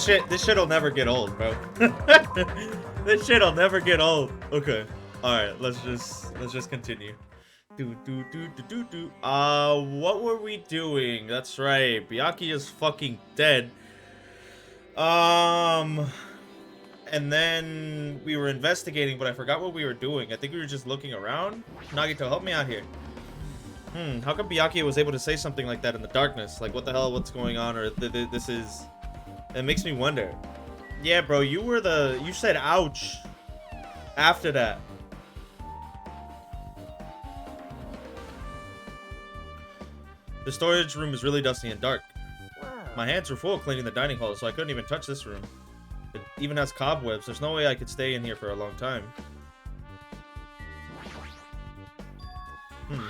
This shit'll never get old, bro. This shit'll never get old. Okay. Alright, let's just continue. What were we doing? That's right. Byakuya is fucking dead. And then we were investigating, but I forgot what we were doing. I think we were just looking around. Nagito, help me out here. How come Byakuya was able to say something like that in the darkness? Like, what the hell, what's going on? Or this is... It makes me wonder. Yeah, bro, you said ouch after that. The storage room is really dusty and dark. My hands were full cleaning the dining hall, so I couldn't even touch this room. It even has cobwebs. There's no way I could stay in here for a long time.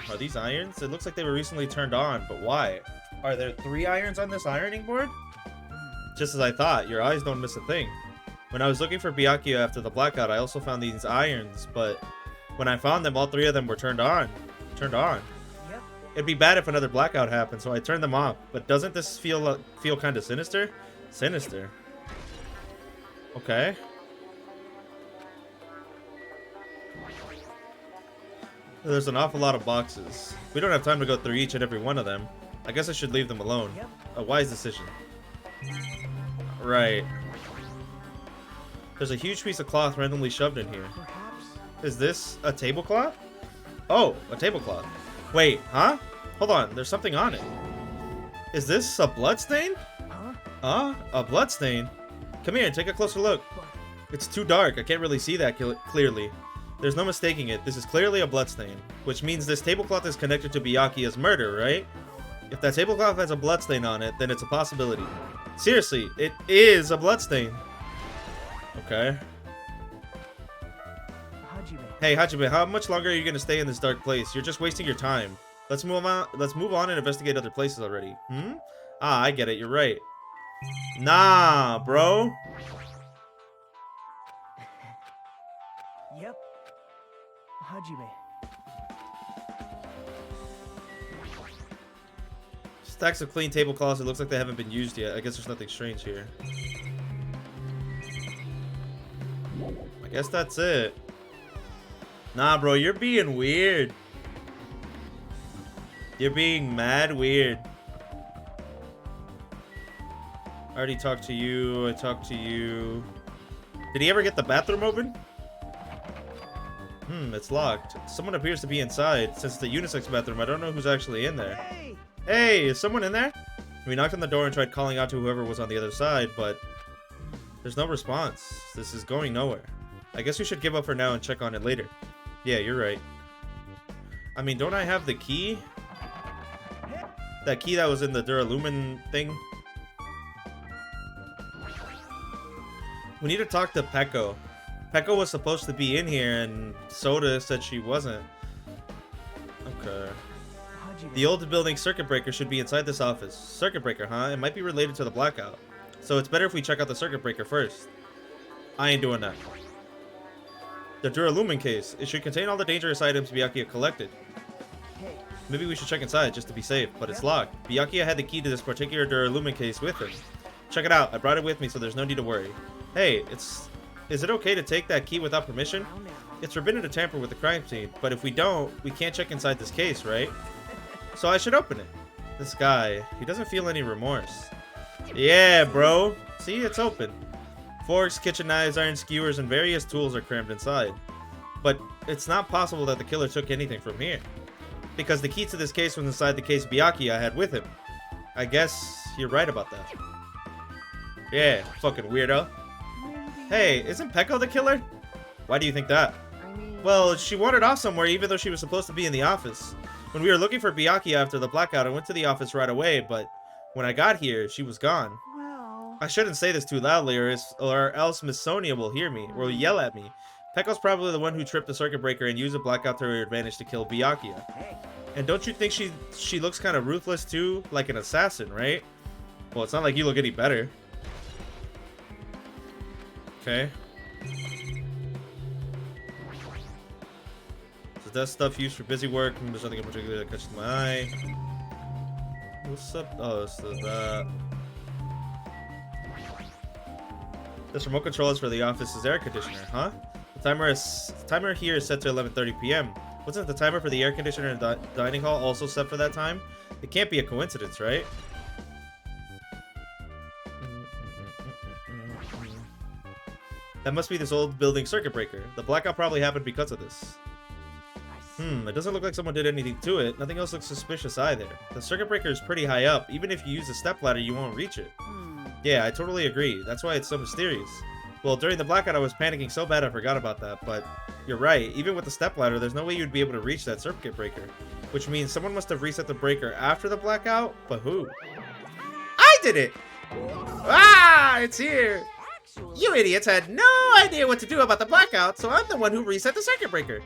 Are these irons? It looks like they were recently turned on, but why? Are there 3 irons on this ironing board? Just as I thought, your eyes don't miss a thing. When I was looking for Byakuya after the blackout, I also found these irons, but when I found them, all 3 of them were turned on. Yep. It'd be bad if another blackout happened, so I turned them off. But doesn't this feel kind of sinister? Sinister. Okay. There's an awful lot of boxes. We don't have time to go through each and every one of them. I guess I should leave them alone. Yep. A wise decision. Right. There's a huge piece of cloth randomly shoved in here. Perhaps. Is this a tablecloth? Oh, a tablecloth. Wait, huh? Hold on, there's something on it. Is this a bloodstain? Huh? A bloodstain? Come here, take a closer look. It's too dark, I can't really see that clearly. There's no mistaking it, this is clearly a bloodstain. Which means this tablecloth is connected to Byakuya's murder, right? If that tablecloth has a bloodstain on it, then it's a possibility. Seriously, it is a bloodstain. Okay. Hajime. Hey, Hajime, how much longer are you gonna stay in this dark place? You're just wasting your time. Let's move on and investigate other places already. Ah, I get it, you're right. Nah, bro. Yep. Hajime. Stacks of clean tablecloths. It looks like they haven't been used yet. I guess there's nothing strange here. I guess that's it. Nah, bro, you're being weird. You're being mad weird. I already talked to you. I talked to you. Did he ever get the bathroom open? It's locked. Someone appears to be inside. Since it's the unisex bathroom, I don't know who's actually in there. Hey! Hey, is someone in there? We knocked on the door and tried calling out to whoever was on the other side, but there's no response. This is going nowhere. I guess we should give up for now and check on it later. Yeah, you're right. I mean, don't I have the key? That key that was in the Duralumin thing? We need to talk to Peko. Peko was supposed to be in here and Soda said she wasn't. Okay. The old building circuit breaker should be inside this office. Circuit breaker, huh? It might be related to the blackout. So it's better if we check out the circuit breaker first. I ain't doing that. The Duralumin case. It should contain all the dangerous items Byakuya collected. Hey. Maybe we should check inside just to be safe, but it's locked. Byakuya had the key to this particular Duralumin case with him. Check it out. I brought it with me, so there's no need to worry. Hey, is it okay to take that key without permission? It's forbidden to tamper with the crime scene, but if we don't, we can't check inside this case, right? So I should open it. This guy, he doesn't feel any remorse. Yeah, bro. See, it's open. Forks, kitchen knives, iron skewers, and various tools are crammed inside. But it's not possible that the killer took anything from here. Because the key to this case was inside the case Byakuya had with him. I guess you're right about that. Yeah, fucking weirdo. Hey, isn't Peko the killer? Why do you think that? Well, she wandered off somewhere even though she was supposed to be in the office. When we were looking for Byakuya after the blackout, I went to the office right away, but when I got here, she was gone. Well... I shouldn't say this too loudly or else Miss Sonia will hear me, or will yell at me. Peko's probably the one who tripped the circuit breaker and used the blackout to her advantage to kill Byakuya. Hey. And don't you think she looks kind of ruthless too? Like an assassin, right? Well, it's not like you look any better. Okay. So that's stuff used for busy work. There's nothing in particular that catches my eye. What's up? Oh, so that. This remote control is for the office's air conditioner, huh? The timer here is set to 11:30 p.m. Wasn't the timer for the air conditioner in the dining hall also set for that time? It can't be a coincidence, right? That must be this old building circuit breaker. The blackout probably happened because of this. It doesn't look like someone did anything to it. Nothing else looks suspicious either. The circuit breaker is pretty high up. Even if you use a stepladder, you won't reach it. Yeah, I totally agree. That's why it's so mysterious. Well, during the blackout, I was panicking so bad I forgot about that, but you're right. Even with the stepladder, there's no way you'd be able to reach that circuit breaker. Which means someone must have reset the breaker after the blackout, but who? I did it! Ah, it's here! You idiots had no idea what to do about the blackout, so I'm the one who reset the circuit breaker.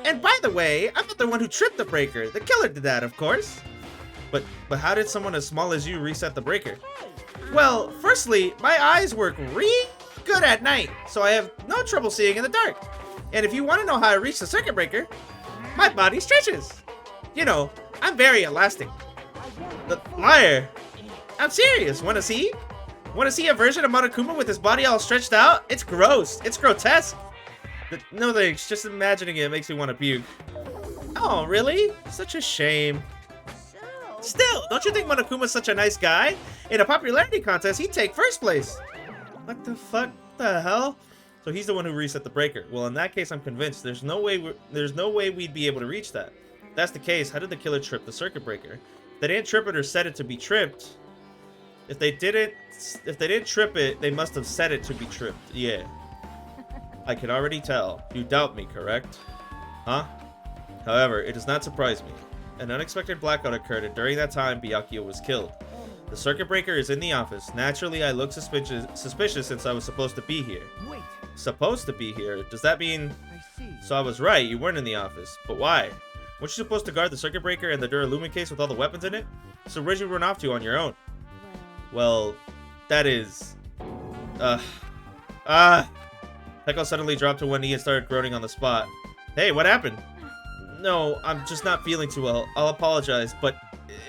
And by the way, I'm not the one who tripped the breaker. The killer did that, of course. But how did someone as small as you reset the breaker? Well, firstly, my eyes work really good at night, so I have no trouble seeing in the dark. And if you want to know how I reach the circuit breaker, my body stretches. You know, I'm very elastic. The liar. I'm serious. Want to see? Want to see a version of Monokuma with his body all stretched out? It's gross. It's grotesque. No thanks. Just imagining it makes me want to puke. Oh, really? Such a shame. Still, don't you think Monokuma's such a nice guy? In a popularity contest, he'd take first place. What the fuck? The hell? So he's the one who reset the breaker. Well, in that case, I'm convinced there's no way we'd be able to reach that. If that's the case, how did the killer trip the circuit breaker? If they didn't trip it or set it to be tripped. If they didn't trip it, they must have set it to be tripped. Yeah. I can already tell. You doubt me, correct? Huh? However, it does not surprise me. An unexpected blackout occurred, and during that time, Byakuya was killed. The circuit breaker is in the office. Naturally, I look suspicious since I was supposed to be here. Wait. Supposed to be here? Does that mean... I see. So I was right, you weren't in the office. But why? Weren't you supposed to guard the circuit breaker and the Duralumin case with all the weapons in it? So where'd you run off to on your own? Well, that is... Peko suddenly dropped to one knee and started groaning on the spot. Hey, what happened? No, I'm just not feeling too well. I'll apologize, but...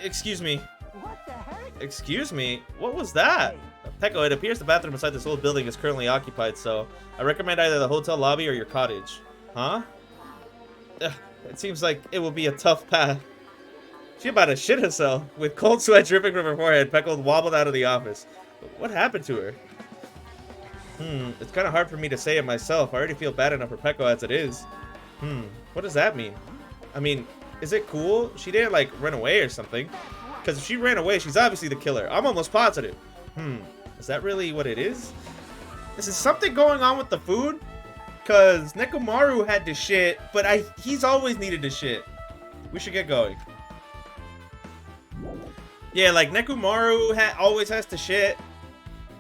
Excuse me. What the heck? Excuse me? What was that? Peko, it appears the bathroom inside this old building is currently occupied, so... I recommend either the hotel lobby or your cottage. Huh? It seems like it will be a tough path. She about to shit herself. With cold sweat dripping from her forehead, Peko wobbled out of the office. What happened to her? It's kind of hard for me to say it myself. I already feel bad enough for Peko as it is. What does that mean? I mean, is it cool? She didn't, like, run away or something. Because if she ran away, she's obviously the killer. I'm almost positive. Is that really what it is? Is something going on with the food? Because Nekomaru had to shit, but he's always needed to shit. We should get going. Yeah, like, Nekomaru always has to shit.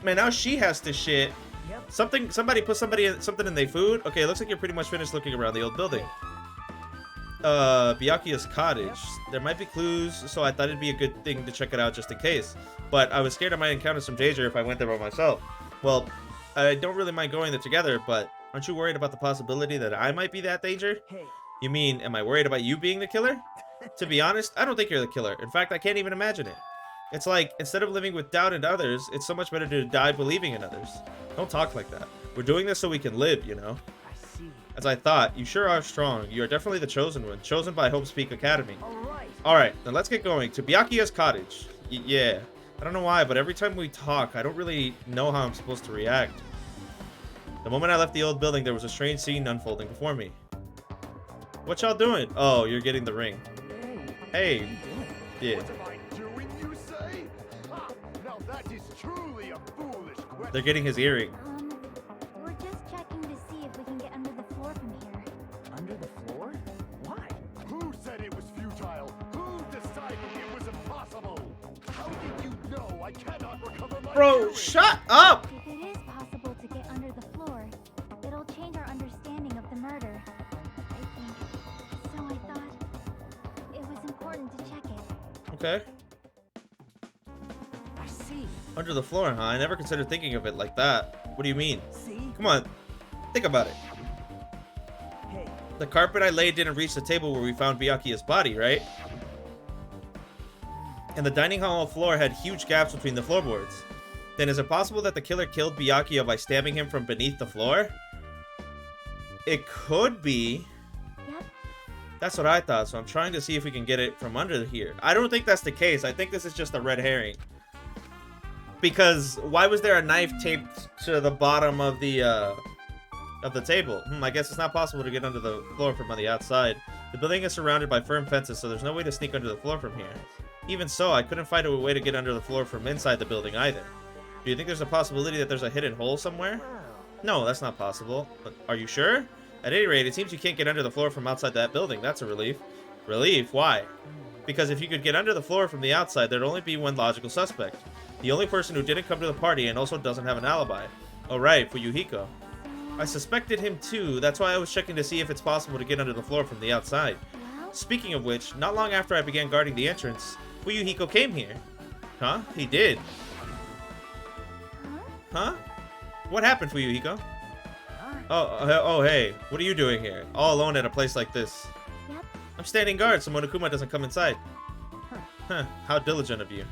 Man, now she has to shit. Yep. Somebody put something in their food. Okay, it looks like you're pretty much finished looking around the old building. Byakuya's cottage. There might be clues, so I thought it'd be a good thing to check it out just in case. But I was scared I might encounter some danger if I went there by myself. Well, I don't really mind going there together, but aren't you worried about the possibility that I might be that danger? Hey. You mean, am I worried about you being the killer? To be honest, I don't think you're the killer. In fact, I can't even imagine it. It's like, instead of living with doubt in others, it's so much better to die believing in others. Don't talk like that. We're doing this so we can live, you know? I see. As I thought, you sure are strong. You are definitely the chosen one, chosen by Hope's Peak Academy. Alright. Alright, then let's get going. To Byakuya's cottage. Yeah. I don't know why, but every time we talk, I don't really know how I'm supposed to react. The moment I left the old building, there was a strange scene unfolding before me. What y'all doing? Oh, you're getting the ring. Hey. Yeah. What am I doing, you say? Ha! Now that is truly a foolish question. They're getting his earring. We're just checking to see if we can get under the floor from here. Under the floor? Why? Who said it was futile? Who decided it was impossible? How did you know I cannot recover my Bro, earring? shut up! If it is possible to get under the floor, it'll change our understanding of the murder. I think. So I thought it was important to check it. Okay. I see. Under the floor, huh? I never considered thinking of it like that. What do you mean? See? Come on. Think about it. Hey. The carpet I laid didn't reach the table where we found Byakuya's body, right? And the dining hall floor had huge gaps between the floorboards. Then is it possible that the killer killed Byakuya by stabbing him from beneath the floor? It could be. Yep. That's what I thought, so I'm trying to see if we can get it from under here. I don't think that's the case. I think this is just a red herring. Because why was there a knife taped to the bottom of the table? I guess it's not possible to get under the floor from on the outside. The building is surrounded by firm fences, so there's no way to sneak under the floor from here. Even so, I couldn't find a way to get under the floor from inside the building either. Do you think there's a possibility that there's a hidden hole somewhere? No, that's not possible. But are you sure? At any rate, it seems you can't get under the floor from outside that building. That's a relief. Relief? Why? Because if you could get under the floor from the outside, there'd only be one logical suspect. The only person who didn't come to the party and also doesn't have an alibi. Oh right, Fuyuhiko. I suspected him too. That's why I was checking to see if it's possible to get under the floor from the outside. Well, Speaking of which, not long after I began guarding the entrance, Fuyuhiko came here. Huh? He did. Huh? What happened, Fuyuhiko? Oh, hey. What are you doing here? All alone at a place like this. yep. I'm standing guard so Monokuma doesn't come inside. Huh. How diligent of you.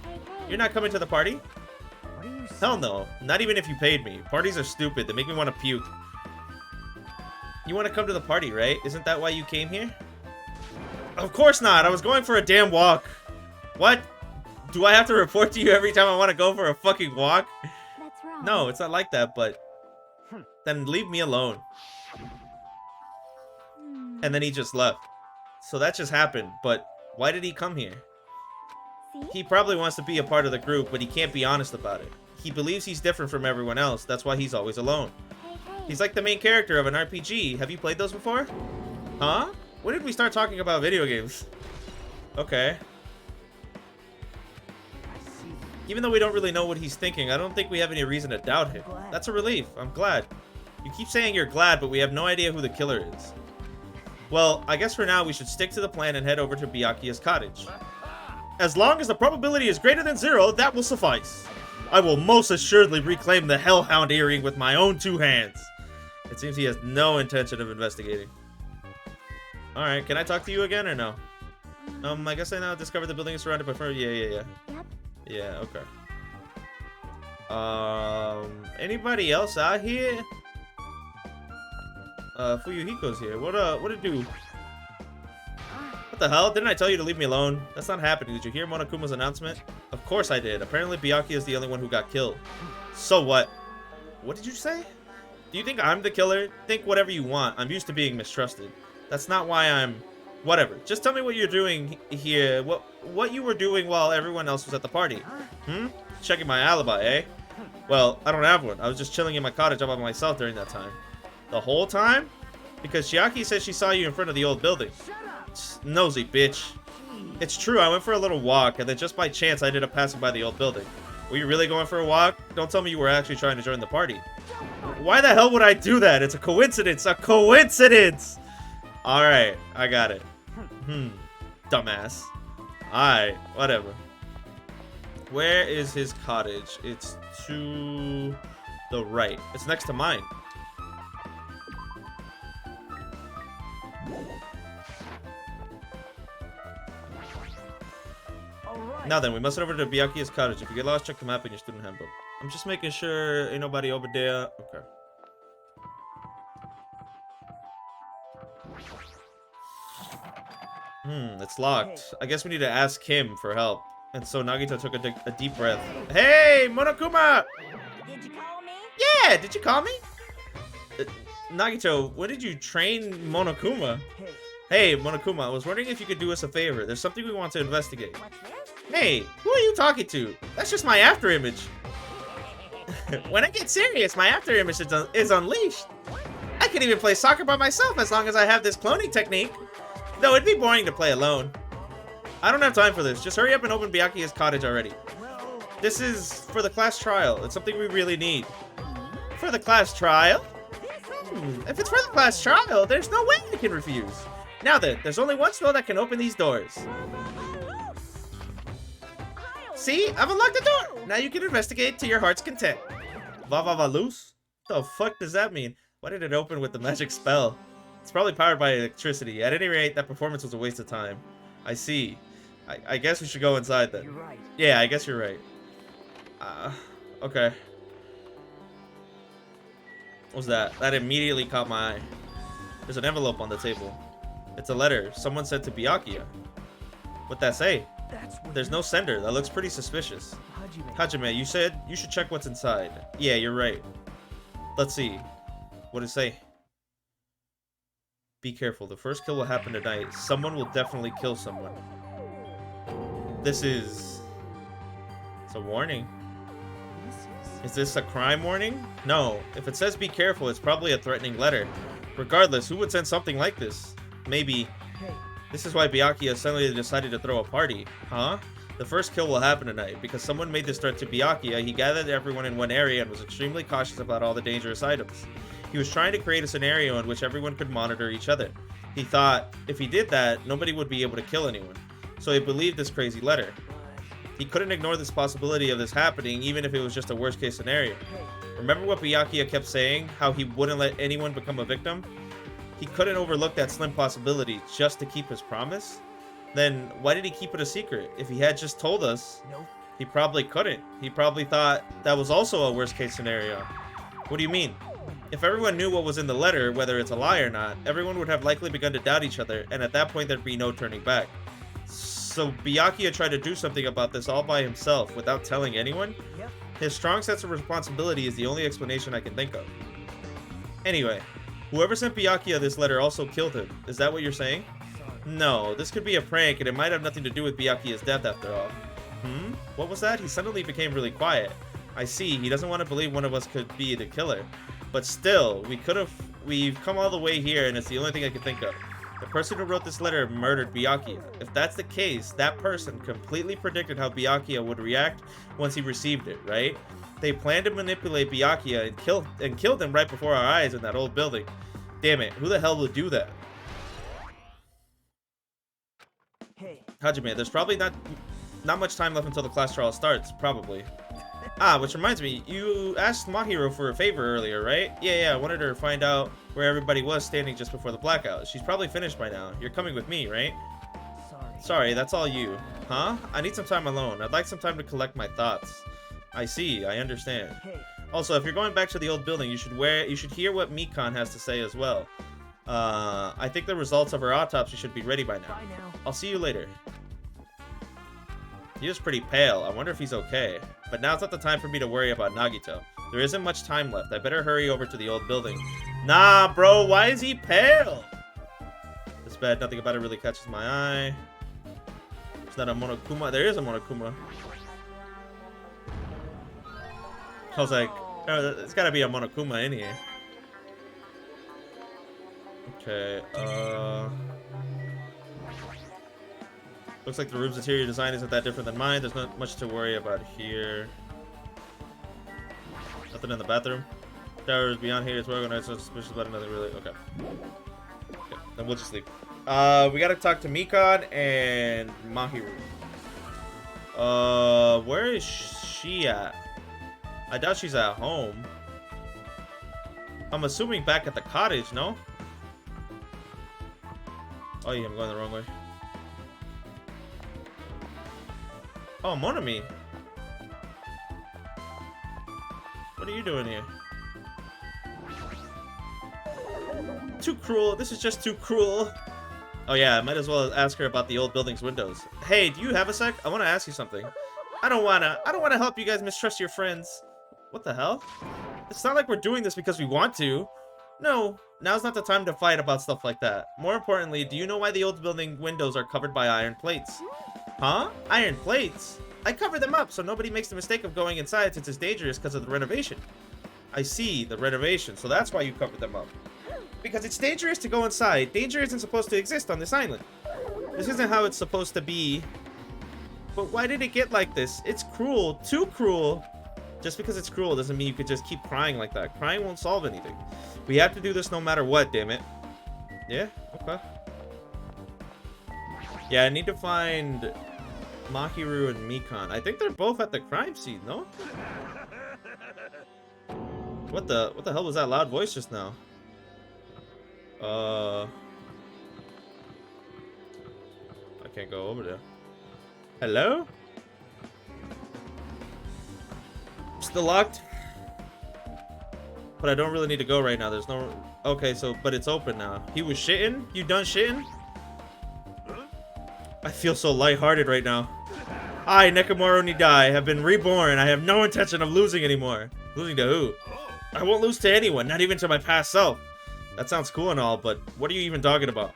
Hey, You're not coming to the party? What are you Hell no. Not even if you paid me. Parties are stupid. They make me want to puke. You want to come to the party, right? Isn't that why you came here? Of course not. I was going for a damn walk. What? Do I have to report to you every time I want to go for a fucking walk? That's wrong. No, it's not like that, but... Then leave me alone. And then he just left. So that just happened, but why did he come here? See? He probably wants to be a part of the group, but he can't be honest about it. He believes he's different from everyone else, that's why he's always alone. Hey, He's like the main character of an RPG. Have you played those before? Huh? When did we start talking about video games? Okay. I see. Even though we don't really know what he's thinking, I don't think we have any reason to doubt him. That's a relief. I'm glad. You keep saying you're glad, but we have no idea who the killer is. Well, I guess for now we should stick to the plan and head over to Byakuya's cottage. As long as the probability is greater than 0, that will suffice. I will most assuredly reclaim the Hellhound earring with my own 2 hands. It seems he has no intention of investigating. Alright, can I talk to you again or no? I guess I now discovered the building is surrounded by firm. Yeah. Yep. Yeah, okay. Anybody else out here? Fuyuhiko's here. What it do? What the hell? Didn't I tell you to leave me alone? That's not happening. Did you hear Monokuma's announcement? Of course I did. Apparently Byakuya is the only one who got killed. So what? What did you say? Do you think I'm the killer? Think whatever you want. I'm used to being mistrusted. That's not why I'm... Whatever. Just tell me what you're doing here. What you were doing while everyone else was at the party. Checking my alibi, eh? Well, I don't have one. I was just chilling in my cottage all by myself during that time. The whole time? Because Chiaki says she saw you in front of the old building. Nosy bitch. It's true, I went for a little walk, and then just by chance I ended up passing by the old building. Were you really going for a walk? Don't tell me you were actually trying to join the party. Why the hell would I do that? It's a coincidence. A coincidence! Alright, I got it. Dumbass. Alright, whatever. Where is his cottage? It's to the right. It's next to mine. Alright. Now then, we must head over to Byakuya's cottage. If you get lost, check the map in your student handbook. I'm just making sure ain't nobody over there. Okay. It's locked. I guess we need to ask him for help. And so Nagito took a deep breath. Hey, Monokuma! Did you call me? Yeah, did you call me? Nagito, when did you train Monokuma? Hey, Hey, Monokuma, I was wondering if you could do us a favor. There's something we want to investigate. What's this? Hey, who are you talking to? That's just my after image. When I get serious, my after image is unleashed. I can even play soccer by myself as long as I have this cloning technique. Though it'd be boring to play alone. I don't have time for this. Just hurry up and open Byakuya's cottage already. well, This is for the class trial. It's something we really need. For the class trial? If it's for the class trial, there's no way I can refuse. Now then, there's only one spell that can open these doors. See? I've unlocked the door! Now you can investigate to your heart's content. Va loose? What the fuck does that mean? Why did it open with the magic spell? It's probably powered by electricity. At any rate, that performance was a waste of time. I see. I guess we should go inside then. you're right. Yeah, I guess you're right. Okay. What was that? That immediately caught my eye. There's an envelope on the table. It's a letter someone sent to Byakuya. What'd that say? That's weird. There's no sender. That looks pretty suspicious. Hajime, you said you should check what's inside. Yeah, you're right. Let's see. What did it say? Be careful. The first kill will happen tonight. Someone will definitely kill someone. This is... It's a warning. Is this a crime warning? No. If it says be careful, it's probably a threatening letter. Regardless, who would send something like this? Maybe... Hey. This is why Byakuya suddenly decided to throw a party. Huh? The first kill will happen tonight. Because someone made this threat to Byakuya, he gathered everyone in one area and was extremely cautious about all the dangerous items. He was trying to create a scenario in which everyone could monitor each other. He thought, if he did that, nobody would be able to kill anyone. So he believed this crazy letter. He couldn't ignore this possibility of this happening, even if it was just a worst case scenario. Remember what Byakuya kept saying? How he wouldn't let anyone become a victim? He couldn't overlook that slim possibility just to keep his promise? Then why did he keep it a secret? If he had just told us, Nope. he probably couldn't. He probably thought that was also a worst case scenario. What do you mean? If everyone knew what was in the letter, whether it's a lie or not, everyone would have likely begun to doubt each other, and at that point there'd be no turning back. So Byakuya tried to do something about this all by himself, without telling anyone? Yep. His strong sense of responsibility is the only explanation I can think of. Anyway, whoever sent Byakuya this letter also killed him. Is that what you're saying? Sorry. No, this could be a prank, and it might have nothing to do with Byakuya's death after all. What was that? He suddenly became really quiet. I see, he doesn't want to believe one of us could be the killer. But still, we've come all the way here, and it's the only thing I can think of. The person who wrote this letter murdered Byakuya. If that's the case, that person completely predicted how Byakuya would react once he received it, right? They planned to manipulate Byakuya and killed him right before our eyes in that old building. Damn it, who the hell would do that? Hey. Hajime, there's probably not much time left until the class trial starts, probably. Ah, which reminds me, you asked Mahiro for a favor earlier, right? Yeah, I wanted her to find out where everybody was standing just before the blackout. She's probably finished by now. You're coming with me, right? Sorry, that's all you. Huh? I need some time alone. I'd like some time to collect my thoughts. I see, I understand. Hey. Also, if you're going back to the old building, you should hear what Mikan has to say as well. I think the results of her autopsy should be ready by now. Bye now. I'll see you later. He is pretty pale. I wonder if he's okay. But now's not the time for me to worry about Nagito. There isn't much time left. I better hurry over to the old building. Nah, bro. Why is he pale? This bed. Nothing about it really catches my eye. Is that a Monokuma? There is a Monokuma. I was like, oh, there's gotta be a Monokuma in here. Okay, looks like the room's interior design isn't that different than mine. There's not much to worry about here. Nothing in the bathroom. Showers beyond here is where we're going to suspicious about another really. Okay. Okay, then we'll just leave. We gotta talk to Mikan and Mahiro. Where is she at? I doubt she's at home. I'm assuming back at the cottage, no? Oh yeah, I'm going the wrong way. Oh, Monami. What are you doing here? Too cruel. This is just too cruel. Oh yeah, I might as well ask her about the old building's windows. Hey, do you have a sec? I want to ask you something. I don't wanna help you guys mistrust your friends. What the hell? It's not like we're doing this because we want to. No, now's not the time to fight about stuff like that. More importantly, do you know why the old building windows are covered by iron plates? Huh? Iron plates? I cover them up so nobody makes the mistake of going inside since it's dangerous because of the renovation. I see, the renovation, so that's why you covered them up. Because it's dangerous to go inside. Danger isn't supposed to exist on this island. This isn't how it's supposed to be. But why did it get like this? It's cruel. Too cruel. Just because it's cruel doesn't mean you could just keep crying like that. Crying won't solve anything. We have to do this no matter what, damn it. Yeah? Okay. Yeah, I need to find Mahiro and Mikan. I think they're both at the crime scene, no? What the hell was that loud voice just now? I can't go over there. Hello? Psst. Still locked? But I don't really need to go right now. There's no... Okay, so... But it's open now. He was shitting? You done shitting? I feel so lighthearted right now. I, Nekomaru Nidai, have been reborn. I have no intention of losing anymore. Losing to who? I won't lose to anyone, not even to my past self. That sounds cool and all, but what are you even talking about?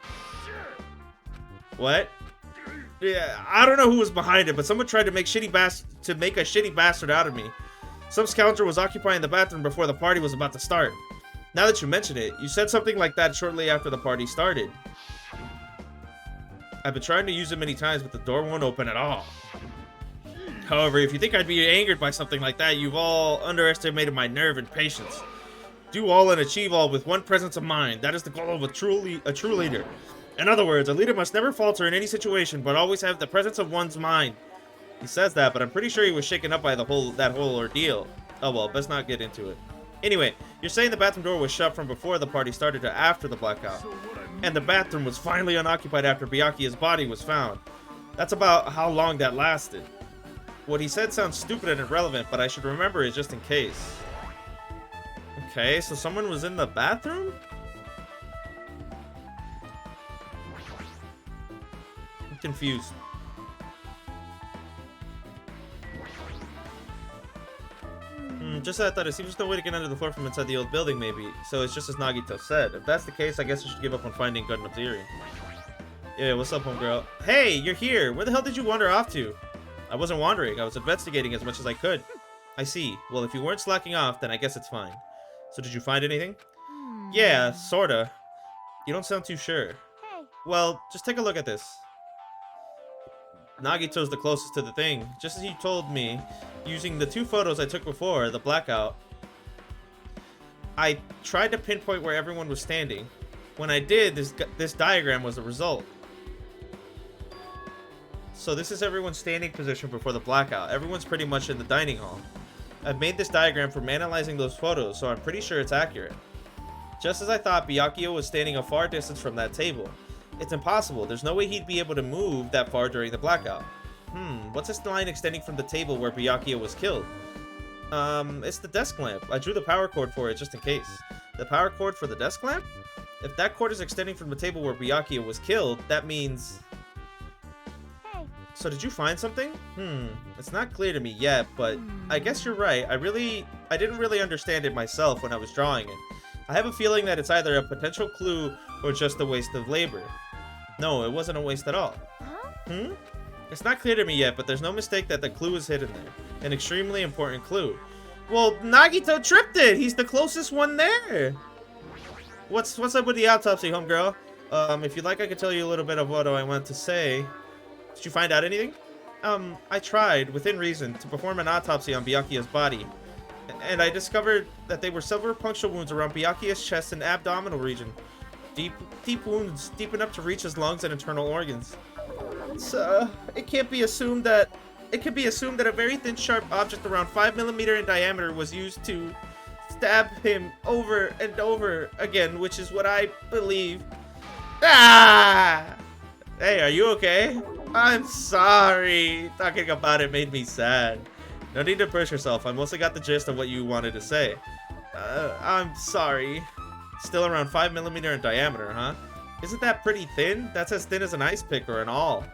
What? Yeah, I don't know who was behind it, but someone tried to make a shitty bastard out of me. Some scoundrel was occupying the bathroom before the party was about to start. Now that you mention it, you said something like that shortly after the party started. I've been trying to use it many times, but the door won't open at all. However, if you think I'd be angered by something like that, you've all underestimated my nerve and patience. Do all and achieve all with one presence of mind. That is the goal of a true leader. In other words, a leader must never falter in any situation, but always have the presence of one's mind. He says that, but I'm pretty sure he was shaken up by that whole ordeal. Oh well, best not get into it. Anyway, you're saying the bathroom door was shut from before the party started to after the blackout. And the bathroom was finally unoccupied after Byakuya's body was found. That's about how long that lasted. What he said sounds stupid and irrelevant, but I should remember it just in case. Okay, so someone was in the bathroom? I'm confused. Just as I thought, it seems there's no way to get under the floor from inside the old building, maybe. So it's just as Nagito said. If that's the case, I guess I should give up on finding Gundam's earring. Yeah, what's up, homegirl? Hey, you're here! Where the hell did you wander off to? I wasn't wandering. I was investigating as much as I could. I see. Well, if you weren't slacking off, then I guess it's fine. So did you find anything? Yeah, sorta. You don't sound too sure. Hey. Well, just take a look at this. Nagito's the closest to the thing. Just as you told me, using the two photos I took before the blackout, I tried to pinpoint where everyone was standing. When I did, this diagram was the result. So this is everyone's standing position before the blackout. Everyone's pretty much in the dining hall. I've made this diagram from analyzing those photos, so I'm pretty sure it's accurate. Just as I thought, Byakuya was standing a far distance from that table. It's impossible. There's no way he'd be able to move that far during the blackout. What's this line extending from the table where Byakuya was killed? It's the desk lamp. I drew the power cord for it just in case. The power cord for the desk lamp? If that cord is extending from the table where Byakuya was killed, that means... Hey. So did you find something? It's not clear to me yet, but I guess you're right. I didn't really understand it myself when I was drawing it. I have a feeling that it's either a potential clue or just a waste of labor. No, it wasn't a waste at all. Huh? It's not clear to me yet, but there's no mistake that the clue is hidden there. An extremely important clue. Well, Nagito tripped it! He's the closest one there! What's up with the autopsy, homegirl? If you'd like, I could tell you a little bit of what I want to say. Did you find out anything? I tried, within reason, to perform an autopsy on Byakuya's body. And I discovered that there were several puncture wounds around Byakuya's chest and abdominal region. Deep wounds, deep enough to reach his lungs and internal organs. It can be assumed that a very thin, sharp object around 5mm in diameter was used to stab him over and over again, which is what I believe. Ah! Hey, are you okay? I'm sorry. Talking about it made me sad. No need to push yourself. I mostly got the gist of what you wanted to say. I'm sorry. Still around 5mm in diameter, huh? Isn't that pretty thin? That's as thin as an ice pick or an awl.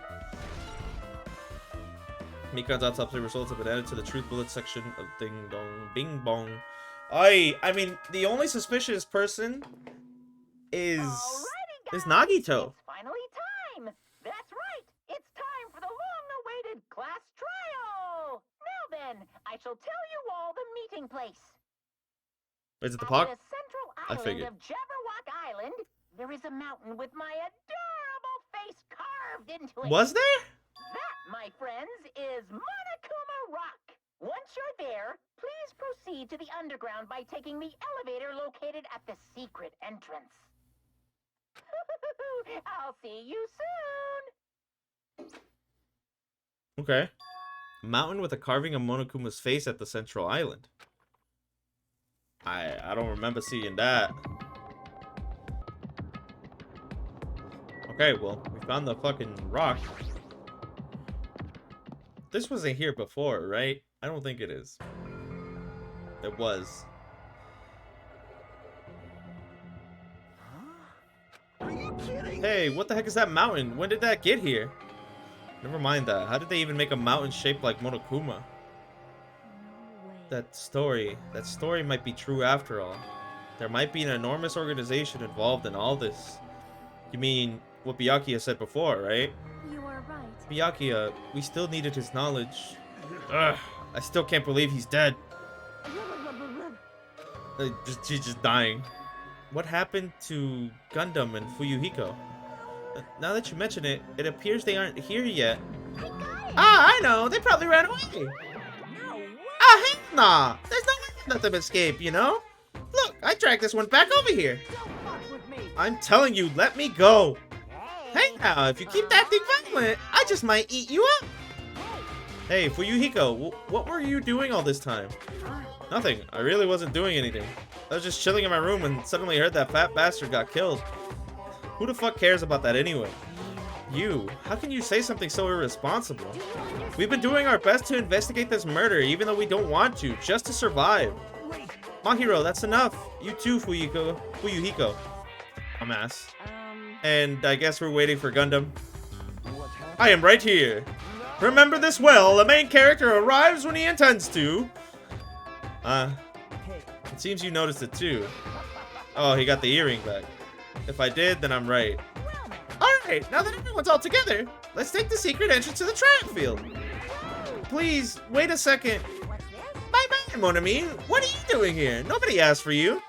Mikan's autopsy results have been added to the truth bullet section of Ding Dong Bing Bong. I mean, the only suspicious person is Nagito. It's finally time. That's right. It's time for the long-awaited class trial. Now then, I shall tell you all the meeting place. Is it the At park? the central I island figured. of Jabberwock Island, there is a mountain with my adorable face carved into it. Was there? That, my friends, is Monokuma Rock. Once you're there, please proceed to the underground by taking the elevator located at the secret entrance. I'll see you soon. Okay. A mountain with a carving of Monokuma's face at the central island. I don't remember seeing that. Okay, well, we found the fucking rock. This wasn't here before, right? I don't think it is. It was. Are you kidding? Hey, what the heck is that mountain? When did that get here? Never mind that. How did they even make a mountain shaped like Monokuma? No way. That story might be true after all. There might be an enormous organization involved in all this. You mean what Byakuya said before, right? You are right. Byakuya, we still needed his knowledge. Ugh, I still can't believe he's dead. She's just dying. What happened to Gundam and Fuyuhiko? Now that you mention it, it appears they aren't here yet. Ah, I know. They probably ran away. No way! Ah, heck nah. There's no way to let them escape, you know? Look, I dragged this one back over here. Don't fuck with me! I'm telling you, let me go. Hey! Hey now, if you keep acting violent, I just might eat you up. Hey, Fuyuhiko, what were you doing all this time? Nothing. I really wasn't doing anything. I was just chilling in my room and suddenly heard that fat bastard got killed. Who the fuck cares about that anyway? You, how can you say something so irresponsible? We've been doing our best to investigate this murder, even though we don't want to, just to survive. Mahiro, that's enough. You too, Fuyuhiko. Dumbass. And I guess we're waiting for Gundam. I am right here. Remember this well, the main character arrives when he intends to. It seems you noticed it too. Oh, he got the earring back. If I did, then I'm right. Alright, now that everyone's all together, let's take the secret entrance to the track field. Please, wait a second. What's this? Bye-bye, mon ami. What are you doing here? Nobody asked for you.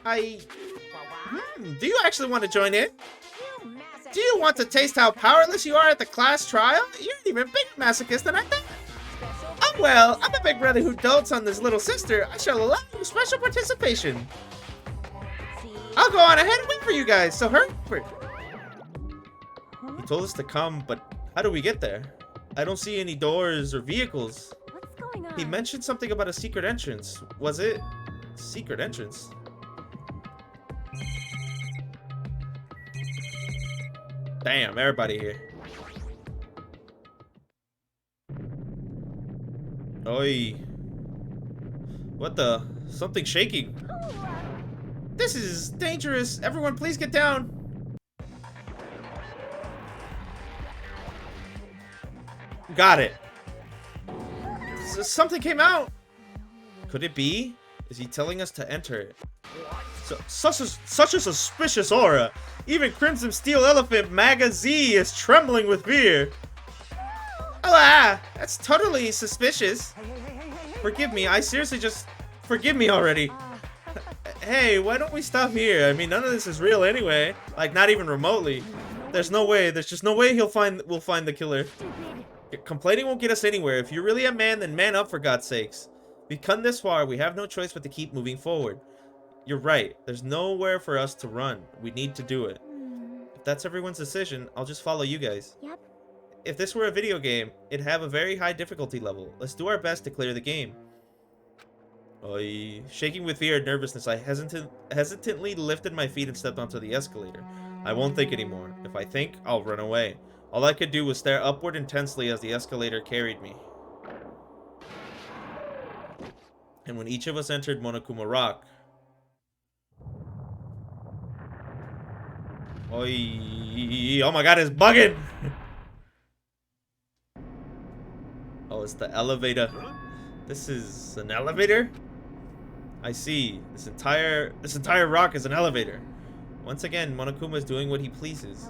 Do you actually want to join in? You massive... Do you want to taste how powerless you are at the class trial? You're an even bigger masochist than I thought. Oh well, I'm a big brother who dotes on this little sister. I shall allow you special participation. See? I'll go on ahead and wait for you guys, so hurry. He told us to come, but how do we get there? I don't see any doors or vehicles. What's going on? He mentioned something about a secret entrance. Was it secret entrance? Damn, everybody here. Oi. What the? Something's shaking. This is dangerous. Everyone, please get down. Got it. Something came out. Could it be? Is he telling us to enter it? Such a suspicious aura. Even Crimson Steel Elephant Maga Z is trembling with fear. Oh, that's totally suspicious. Forgive me, I seriously just... Forgive me already. Hey, why don't we stop here? I mean, none of this is real anyway. Like, not even remotely. There's just no way we'll find the killer. Complaining won't get us anywhere. If you're really a man, then man up, for God's sakes. We've come this far, we have no choice but to keep moving forward. You're right. There's nowhere for us to run. We need to do it. If that's everyone's decision, I'll just follow you guys. Yep. If this were a video game, it'd have a very high difficulty level. Let's do our best to clear the game. Shaking with fear and nervousness, I hesitantly lifted my feet and stepped onto the escalator. I won't think anymore. If I think, I'll run away. All I could do was stare upward intensely as the escalator carried me. And when each of us entered Monokuma Rock... Oh my god, it's bugging! Oh, it's the elevator. This is an elevator? I see. This entire rock is an elevator. Once again, Monokuma is doing what he pleases.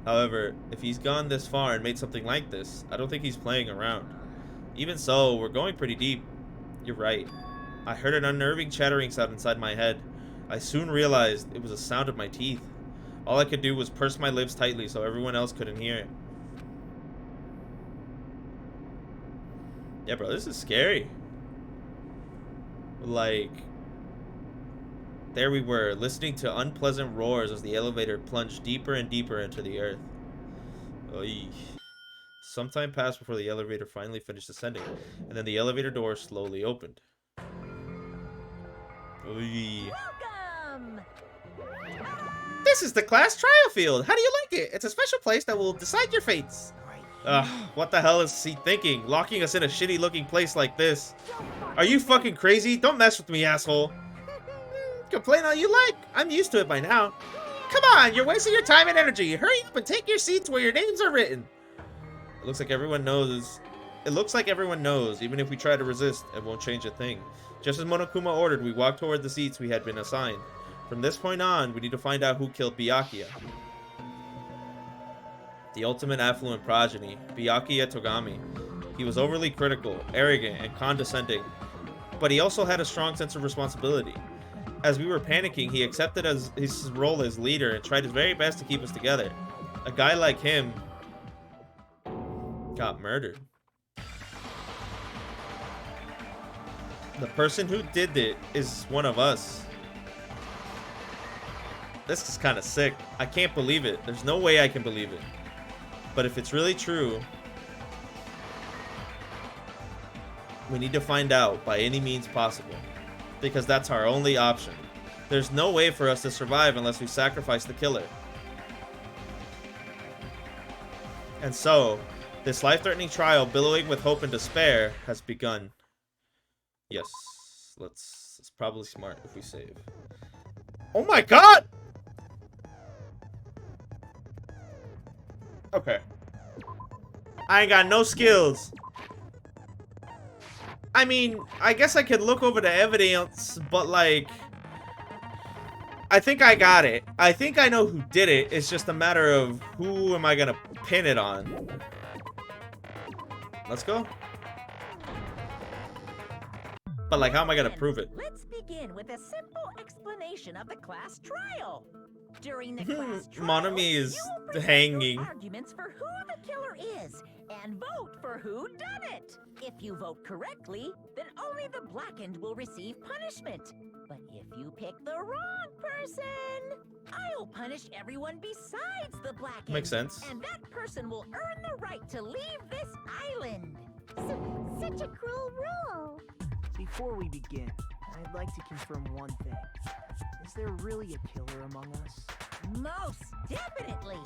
However, if he's gone this far and made something like this, I don't think he's playing around. Even so, we're going pretty deep. You're right. I heard an unnerving chattering sound inside my head. I soon realized it was a sound of my teeth. All I could do was purse my lips tightly so everyone else couldn't hear it. Yeah, bro, this is scary. Like, there we were, listening to unpleasant roars as the elevator plunged deeper and deeper into the earth. Oy. Some time passed before the elevator finally finished ascending, and then the elevator door slowly opened. Oy. Welcome! This is the class trial field. How do you like it? It's a special place that will decide your fates. Ugh, what the hell is he thinking? Locking us in a shitty looking place like this. Are you fucking crazy? Don't mess with me, asshole. Complain all you like. I'm used to it by now. Come on, you're wasting your time and energy. Hurry up and take your seats where your names are written. It looks like everyone knows. It looks like everyone knows. Even if we try to resist, it won't change a thing. Just as Monokuma ordered, we walked toward the seats we had been assigned. From this point on, we need to find out who killed Byakuya. The ultimate affluent progeny, Byakuya Togami. He was overly critical, arrogant, and condescending, but he also had a strong sense of responsibility. As we were panicking, he accepted his role as leader and tried his very best to keep us together. A guy like him got murdered. The person who did it is one of us. This is kind of sick. I can't believe it. There's no way I can believe it. But if it's really true, we need to find out by any means possible. Because that's our only option. There's no way for us to survive unless we sacrifice the killer. And so, this life-threatening trial, billowing with hope and despair, has begun. Yes, it's probably smart if we save. Oh my god! Okay. I ain't got no skills. I mean, I guess I could look over the evidence, but like, I think I got it. I think I know who did it. It's just a matter of who am I gonna pin it on. Let's go. But like, how am I gonna prove it? Let's begin with a simple explanation of the class trial. During the class trial, Monami is you will present hanging. your arguments for who the killer is and vote for who done it. If you vote correctly, then only the blackened will receive punishment. But if you pick the wrong person, I'll punish everyone besides the blackened. Makes sense. And that person will earn the right to leave this island. Such a cruel rule. Before we begin, I'd like to confirm one thing. Is there really a killer among us? Most definitely.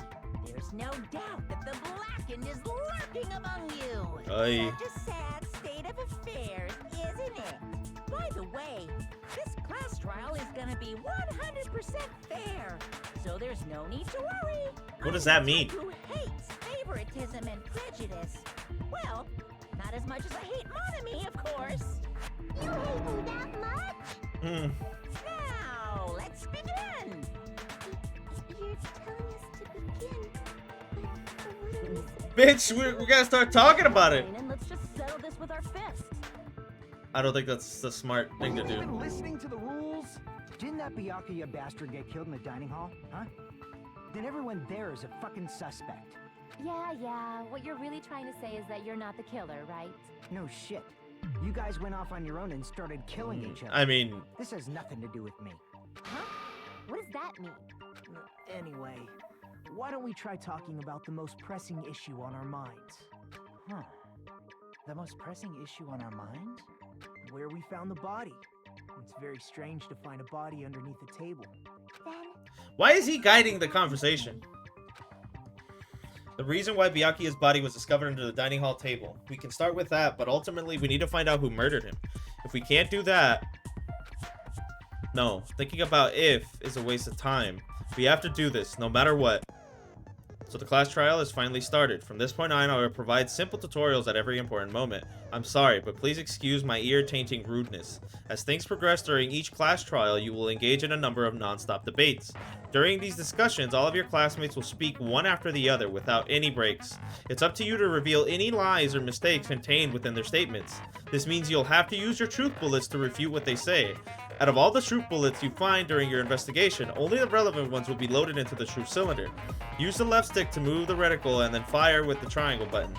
There's no doubt that the blackened is lurking among you. Aye. Such a sad state of affairs, isn't it? By the way, this class trial is gonna be 100% fair, so there's no need to worry. What does that I'm the mean? type who hates favoritism and prejudice. Well, not as much as I hate Monami, of course. You hate me that much? Now, let's begin. You're telling us to begin. But what are we Bitch, we gotta start talking about it. And let's just settle this with our fists. I don't think that's the smart thing to Have you do. been listening to the rules? Didn't that Byakuya bastard get killed in the dining hall? Huh? Then everyone there is a fucking suspect. Yeah. What you're really trying to say is that you're not the killer, right? No shit. You guys went off on your own and started killing each other. I mean, This has nothing to do with me. Huh? What does that mean? Anyway, why don't we try talking about the most pressing issue on our minds? Huh. The most pressing issue on our mind? Where we found the body. It's very strange to find a body underneath a table. then? why is he guiding the conversation? The reason why Byakuya's body was discovered under the dining hall table. We can start with that, but ultimately we need to find out who murdered him. If we can't do that... No, thinking about if is a waste of time. We have to do this, no matter what. So the class trial is finally started. From this point on, I will provide simple tutorials at every important moment. I'm sorry, but please excuse my ear-tainting rudeness. As things progress during each class trial, you will engage in a number of non-stop debates. During these discussions, all of your classmates will speak one after the other without any breaks. It's up to you to reveal any lies or mistakes contained within their statements. This means you'll have to use your truth bullets to refute what they say. Out of all the truth bullets you find during your investigation, only the relevant ones will be loaded into the truth cylinder. Use the left stick to move the reticle and then fire with the triangle button.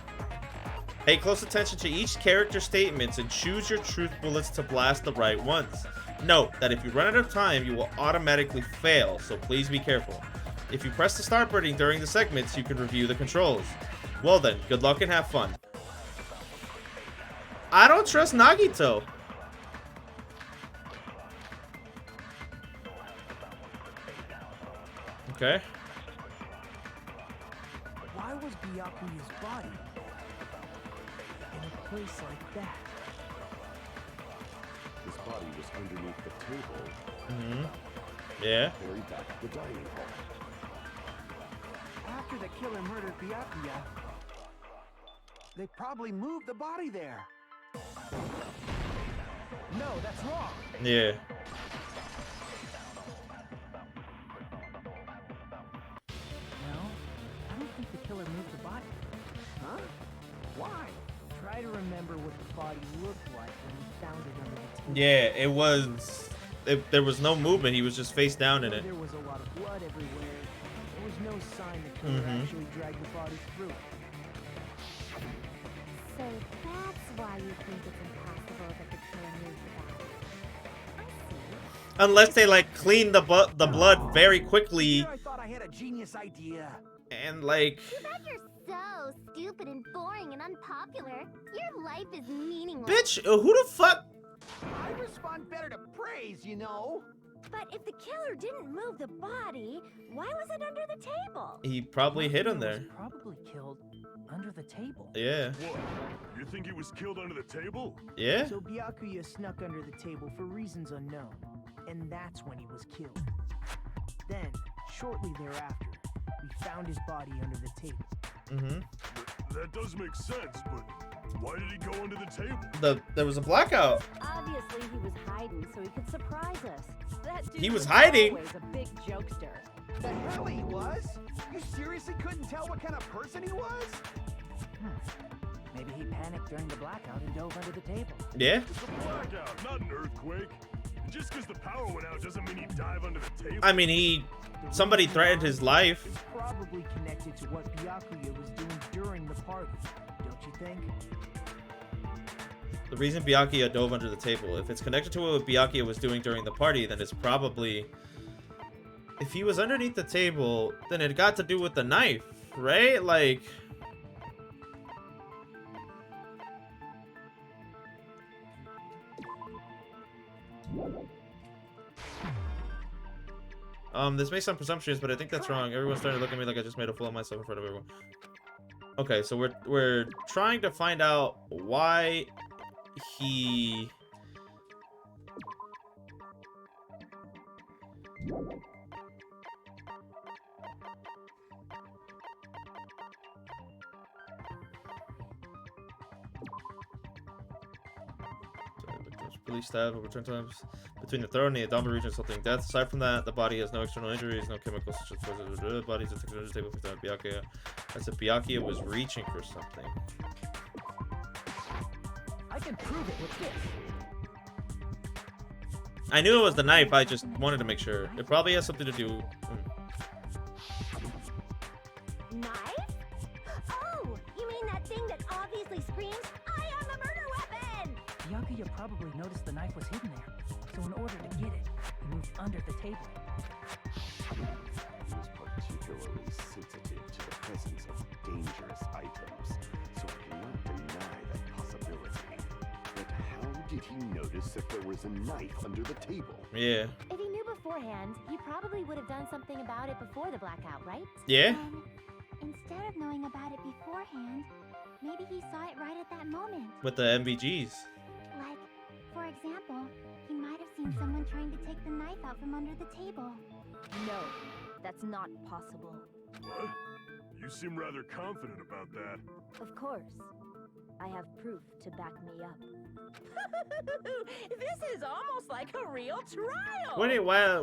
Pay close attention to each character's statements and choose your truth bullets to blast the right ones. Note that if you run out of time, you will automatically fail, so please be careful. If you press the start button during the segments, you can review the controls. Well then, good luck and have fun. I don't trust Nagito. Okay. Why was Byakuya's body in a place like that? body was underneath the table, Yeah. buried back at the dining hall. After the killer murdered Byakuya, they probably moved the body there. No, that's wrong. Yeah. No, I don't think the killer moved the body. Huh? Why? Try to remember what the body looked like when we found it under the table. Yeah, it was. There was no movement. He was just face down in it. There was a lot of blood everywhere. There was no sign the killer actually dragged the body through. So that's why you think it's impossible that the killer moved the body. I see. Unless they like clean the blood very quickly I thought I had a genius idea. and like. Too bad you're so stupid and boring and unpopular. Your life is meaningless. Bitch, who the fuck? I respond better to praise, you know. But if the killer didn't move the body, why was it under the table? He probably hid him Byakuya there. was probably killed under the table. Yeah. What? You think he was killed under the table? Yeah. So Byakuya snuck under the table for reasons unknown, and that's when he was killed. Then, shortly thereafter, we found his body under the table. That does make sense, but why did he go under the table? There was a blackout. Obviously, he was hiding so he could surprise us. That dude He was hiding? always a big jokester. The hell he was? You seriously couldn't tell what kind of person he was? Maybe he panicked during the blackout and dove under the table. Yeah. It's a blackout, not an earthquake. Just because the power went out doesn't mean he'd dive under the table. I mean, somebody threatened his life. It's probably connected to what Byakuya was doing during the party, don't you think? The reason Byakuya dove under the table, if it's connected to what Byakuya was doing during the party, then it's probably... If he was underneath the table, then it got to do with the knife, right? Like... This may sound presumptuous, but I think that's wrong. Everyone's starting to look at me like I just made a fool of myself in front of everyone. Okay, so we're trying to find out why he... Police stab over 10 times between the throat and the abdominal region, resulting in death. Aside from that, the body has no external injuries, no chemicals such as the body's affected under the table for Byakuya. I said Byakuya was reaching for something. I can prove it with this. I knew it was the knife, I just wanted to make sure. It probably has something to do... Knife? Oh, you mean that thing that obviously screams, I am the murder weapon! Byakuya probably noticed the knife was hidden there, so in order to get it, he moved under the table. He was particularly sensitive to the presence of dangerous items, so I cannot deny that possibility. But how did he notice that there was a knife under the table? Yeah. If he knew beforehand, he probably would have done something about it before the blackout, right? Yeah? Instead of knowing about it beforehand, maybe he saw it right at that moment. With the MVGs. Like, for example, he might have seen someone trying to take the knife out from under the table. No, that's not possible. What? You seem rather confident about that. Of course. I have proof to back me up. This is almost like a real trial!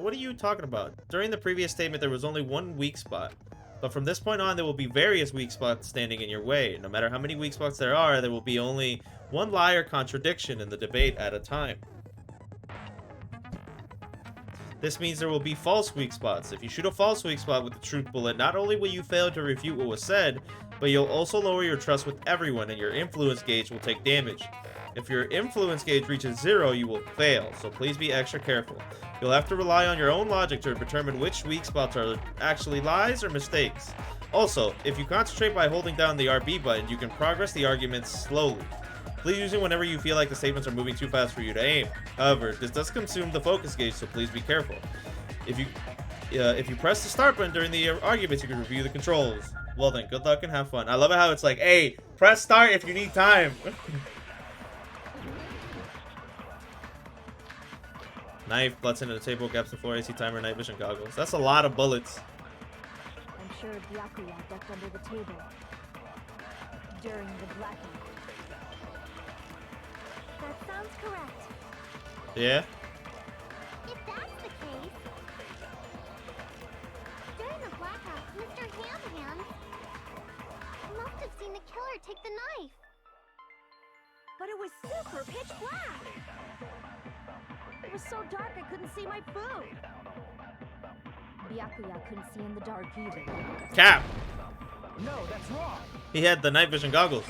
What are you talking about? During the previous statement, there was only one weak spot. But from this point on, there will be various weak spots standing in your way. No matter how many weak spots there are, there will be only one lie or contradiction in the debate at a time. This means there will be false weak spots. If you shoot a false weak spot with the truth bullet, not only will you fail to refute what was said, but you'll also lower your trust with everyone and your influence gauge will take damage. If your influence gauge reaches 0, you will fail, so please be extra careful. You'll have to rely on your own logic to determine which weak spots are actually lies or mistakes. Also, if you concentrate by holding down the RB button, you can progress the arguments slowly. Please use it whenever you feel like the statements are moving too fast for you to aim. However, this does consume the focus gauge, so please be careful. If you press the start button during the arguments, you can review the controls. Well then, good luck and have fun. I love it how it's like, hey, press start if you need time. Knife, butts into the table, gaps the floor, AC timer, night vision goggles. That's a lot of bullets. I'm sure Byakuya ducked under the table during the blackout. That sounds correct. Yeah? If that's the case, during the blackout, Mr. Ham must have seen the killer take the knife. But it was super pitch black. It was so dark I couldn't see my food. Byakuya couldn't see in the dark either. Cap! No, that's wrong. He had the night vision goggles.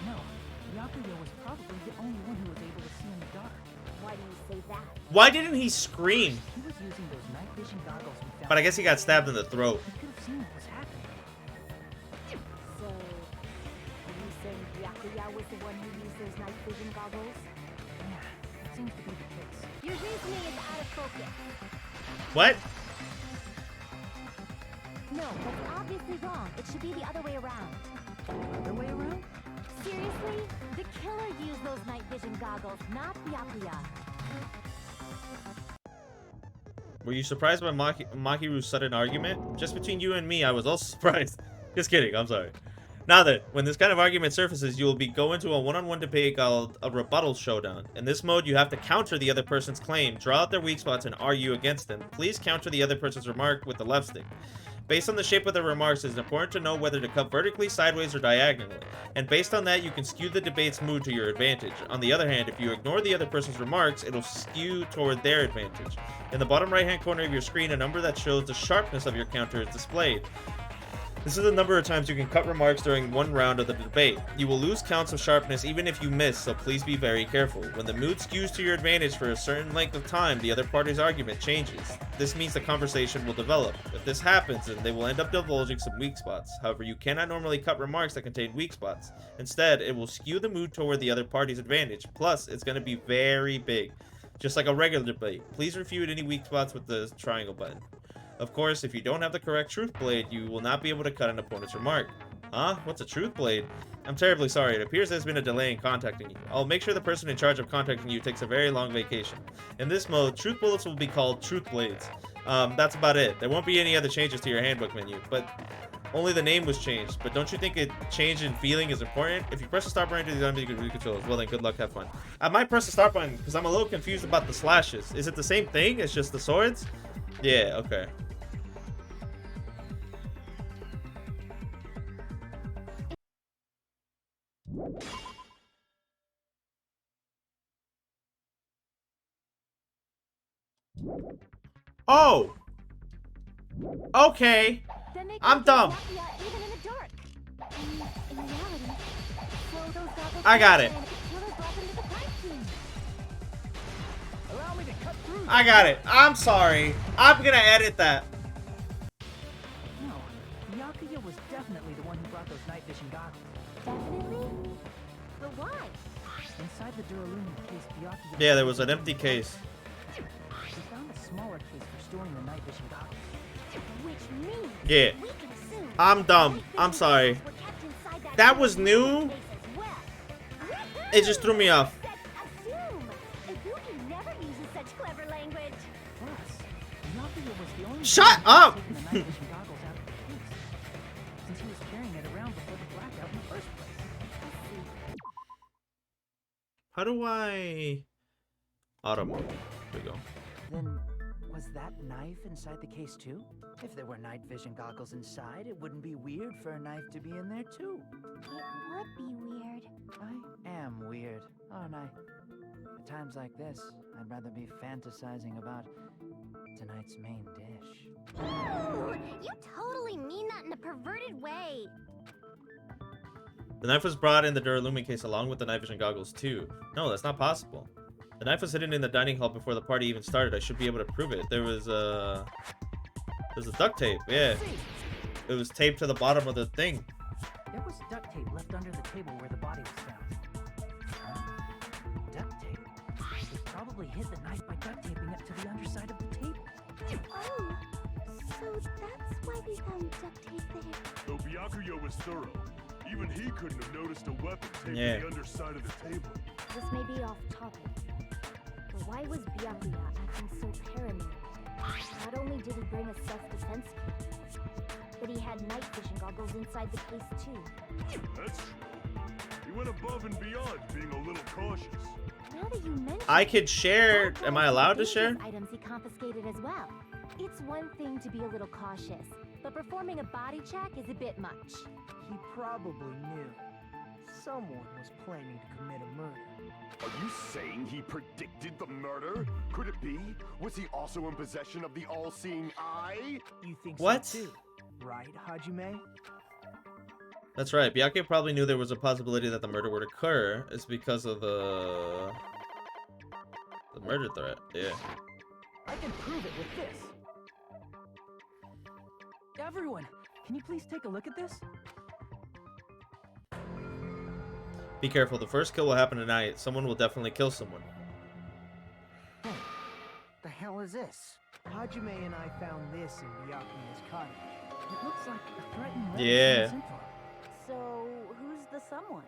No, Byakuya was probably the only one who was able to see in the dark. Why do you say that? Why didn't he scream? He was using those night vision goggles we found. But I guess he got stabbed in the throat. He could have seen what was happening. So, are you saying Byakuya was the one who used those night vision goggles? Yeah, that seems to be the case. Your reasoning is out of focus. What? No, that's obviously wrong. It should be the other way around. Other way around? Seriously? The killer used those night vision goggles, not Byakuya. Were you surprised by Mahiru's sudden argument? Just between you and me, I was also surprised. Just kidding, I'm sorry. Now then, when this kind of argument surfaces, you will go into a one-on-one debate called a rebuttal showdown. In this mode, you have to counter the other person's claim, draw out their weak spots, and argue against them. Please counter the other person's remark with the left stick. Based on the shape of the remarks, it is important to know whether to cut vertically, sideways, or diagonally. And based on that, you can skew the debate's mood to your advantage. On the other hand, if you ignore the other person's remarks, it'll skew toward their advantage. In the bottom right-hand corner of your screen, a number that shows the sharpness of your counter is displayed. This is the number of times you can cut remarks during one round of the debate. You will lose counts of sharpness even if you miss, so please be very careful. When the mood skews to your advantage for a certain length of time, the other party's argument changes. This means the conversation will develop. If this happens, then they will end up divulging some weak spots. However, you cannot normally cut remarks that contain weak spots. Instead, it will skew the mood toward the other party's advantage. Plus, it's going to be very big. Just like a regular debate. Please refute any weak spots with the triangle button. Of course, if you don't have the correct truth blade, you will not be able to cut an opponent's remark. Huh? What's a truth blade? I'm terribly sorry. It appears there's been a delay in contacting you. I'll make sure the person in charge of contacting you takes a very long vacation. In this mode, truth bullets will be called truth blades. That's about it. There won't be any other changes to your handbook menu, but only the name was changed. But don't you think a change in feeling is important? If you press the start button to the enemy controls, well then good luck, have fun. I might press the start button because I'm a little confused about the slashes. Is it the same thing? It's just the swords? Yeah, okay. Oh! Okay. Then they I'm could dumb. see Byakuya even in the dark. In reality, throw those goggles I got it. and the killer brought them to the crime scene. Allow me to cut through. I got it. I'm sorry. I'm gonna edit that. No, Byakuya was definitely the one who brought those night vision goggles. Definitely? But why? Inside the Duralumin case, Byakuya... Yeah, there was an empty case. We found a smaller case for storing the night vision goggles. Which means Yeah. we can assume I'm dumb. night I'm vision sorry. goggles were kept inside That was new. case as well. It just threw me off. That's assume. YOUUU never uses such clever language. Plus, Byakuya was the only Shut one who up! had taken the night vision goggles out of the case, since he was carrying it around before the blackout in the first place. How do I... Auto mode. There we go. Then, was that knife inside the case too? If there were night vision goggles inside, it wouldn't be weird for a knife to be in there too. It would be weird. I am weird, aren't I? At times like this, I'd rather be fantasizing about tonight's main dish. Ooh, you totally mean that in a perverted way. The knife was brought in the Duralumin case along with the night vision goggles too. No, that's not possible. The knife was hidden in the dining hall before the party even started. I should be able to prove it. There's a duct tape. Yeah. It was taped to the bottom of the thing. There was duct tape left under the table where the body was found. Huh? Duct tape? They probably hid the knife by duct taping it to the underside of the table. Oh, so that's why we found duct tape there. Though Byakuya was thorough, Even he couldn't have noticed a weapon taped Yeah. to the underside of the table. This may be off topic, but why was Byakuya acting so paranoid? Not only did he bring a self-defense kit, but he had night vision goggles inside the case too. That's true. He went above and beyond, being a little cautious. Now that you mention I it, could share. Am I allowed to share? items he confiscated as well. It's one thing to be a little cautious, but performing a body check is a bit much. He probably knew someone was planning to commit a murder. Are you saying he predicted the murder? Could it be? Was he also in possession of the all-seeing eye? You think What? so too, right, Hajime? That's right. Byakuya probably knew there was a possibility that the murder would occur. It's because of the murder threat. Yeah. I can prove it with this. Everyone, can you please take a look at this? Be careful. The first kill will happen tonight. Someone will definitely kill someone. Hey, the hell is this? Hajime and I found this in Byakuya's cottage. It looks like a threatening letter Yeah. from his info. So, who's the someone?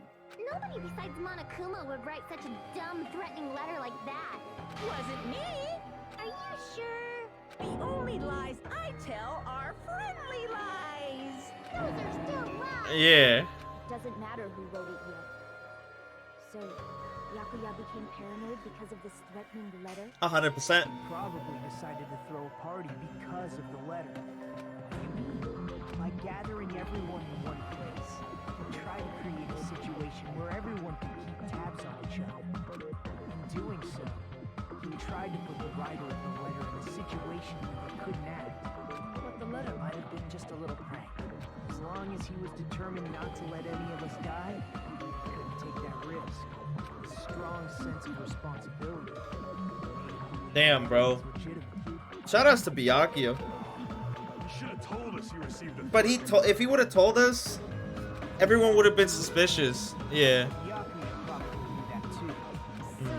Nobody besides Monokuma would write such a dumb, threatening letter like that. Wasn't me. Are you sure? The only lies I tell are friendly lies. Those are still lies. Yeah. Doesn't matter who wrote it yet. So, Byakuya became paranoid because of this threatening letter? 100%. Probably decided to throw a party because of the letter. What do you mean? By gathering everyone in one place, he tried to create a situation where everyone could keep tabs on each other. In doing so, he tried to put the writer of the letter in a situation where they couldn't act. But the letter might have been just a little prank. As long as he was determined not to let any of us die, he couldn't take that risk. A strong sense of responsibility. Damn, bro. Shout outs to Byakuya. You should have told us you received a But if he would have told us, everyone would have been suspicious. Yeah. Byakuya probably knew that too. So,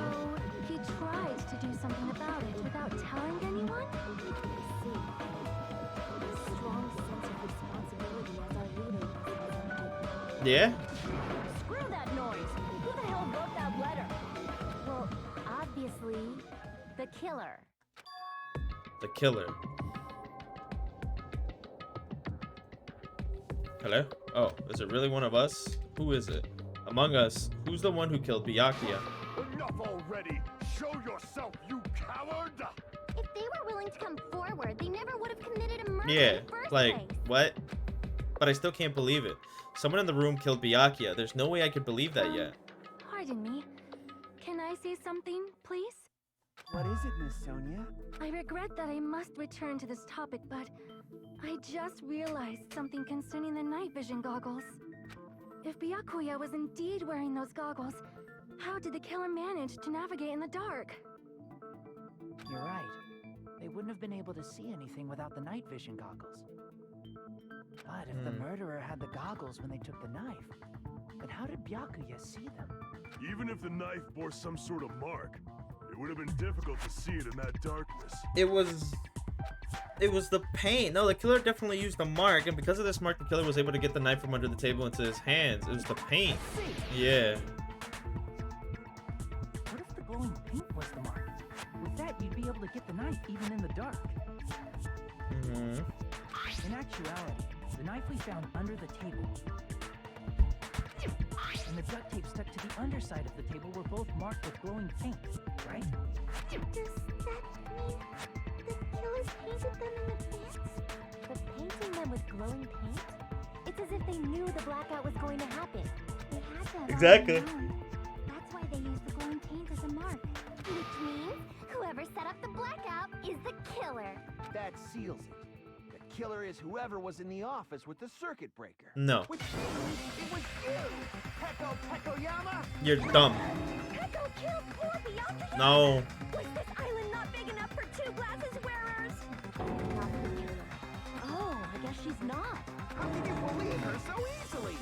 he tried to do something about it without telling anyone? I see. A strong sense of responsibility as our leader was. Yeah. Screw that noise! Who the hell wrote that letter? Well, obviously, the killer. The killer. Hello? Oh, is it really one of us? Who is it? Among us, who's the one who killed Byakuya? Enough already! Show yourself, you coward! If they were willing to come forward, they never would have committed a murder Yeah, in the first like, place. what? But I still can't believe it. Someone in the room killed Byakuya. There's no way I could believe that yet. Pardon me. Can I say something, please? What is it, Miss Sonia? I regret that I must return to this topic, but I just realized something concerning the night vision goggles. If Byakuya was indeed wearing those goggles, how did the killer manage to navigate in the dark? You're right. They wouldn't have been able to see anything without the night vision goggles. But if the murderer had the goggles when they took the knife, then how did Byakuya see them? Even if the knife bore some sort of mark, it would have been difficult to see it in that darkness. It was the paint. No, the killer definitely used the mark, and because of this mark, the killer was able to get the knife from under the table into his hands. It was the paint. Yeah. What if the glowing paint was the mark? With that, you'd be able to get the knife even in the dark. Mm-hmm. In actuality, the knife we found under the table and the duct tape stuck to the underside of the table were both marked with glowing paint, right? Does that mean the killer painted them in advance? But painting them with glowing paint? It's as if they knew the blackout was going to happen. They had to have Exactly. already known. That's why they used the glowing paint as a mark. Which means whoever set up the blackout is the killer. That seals it. The killer is whoever was in the office with the circuit breaker. No. Which means it was you, Peko Pekoyama! You're dumb. Peko killed poor Byakuya? No. Was this island not big enough for two glasses wearers? Not the killer. Oh, I guess she's not. How can you believe her so easily?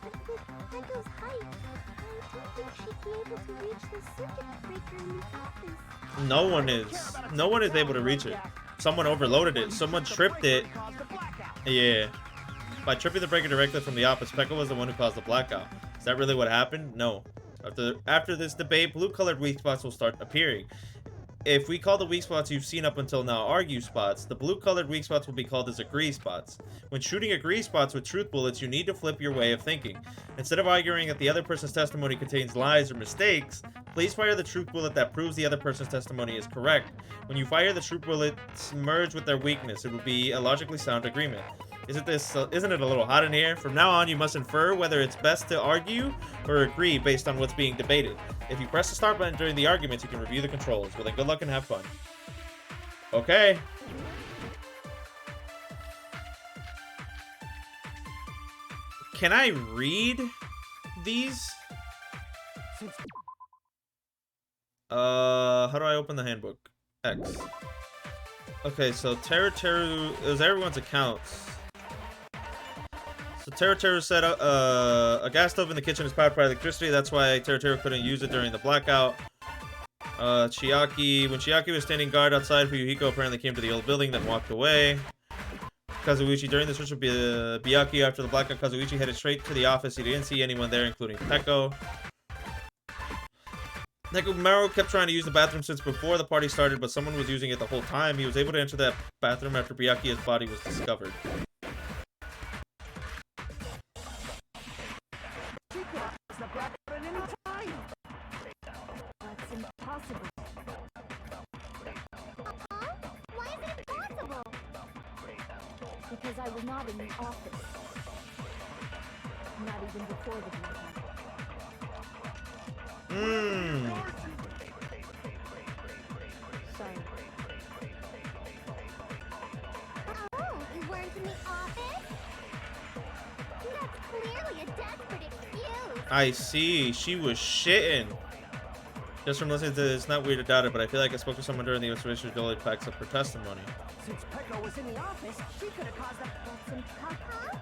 But with Peko's height, I don't think she'd be able to reach the circuit breaker in the office. No one is. No one is able to reach it. Someone overloaded it. Someone tripped it. Yeah. By tripping the breaker directly from the office, Pekka was the one who caused the blackout. Is that really what happened? No. After this debate, blue-colored weak spots will start appearing. If we call the weak spots you've seen up until now argue spots, the blue-colored weak spots will be called as agree spots. When shooting agree spots with truth bullets, you need to flip your way of thinking. Instead of arguing that the other person's testimony contains lies or mistakes, please fire the truth bullet that proves the other person's testimony is correct. When you fire the truth bullets merge with their weakness, it will be a logically sound agreement. Isn't it a little hot in here? From now on, you must infer whether it's best to argue or agree based on what's being debated. If you press the start button during the arguments, you can review the controls. Well, then good luck and have fun. Okay. Can I read these? How do I open the handbook? X. Okay, so Teru, it was everyone's accounts. So Teru said a gas stove in the kitchen is powered by electricity. That's why Teru couldn't use it during the blackout. When Chiaki was standing guard outside, Fuyuhiko apparently came to the old building, then walked away. Kazuichi, during the search of Byakuya after the blackout, Kazuichi headed straight to the office. He didn't see anyone there, including Peko. Nekomaru kept trying to use the bathroom since before the party started, but someone was using it the whole time. He was able to enter that bathroom after Byakuya's body was discovered. That's impossible. Why is it impossible? Because I was not in the office. Not even before the blackout. Sorry. Oh, you weren't in the office? That's clearly a desperate excuse. I see. She was shitting. Just from listening to this, it's not weird to doubt it, but I feel like I spoke to someone during the observation which only backs up her testimony. Since Peko was in the office, she could have caused a... That's impossible.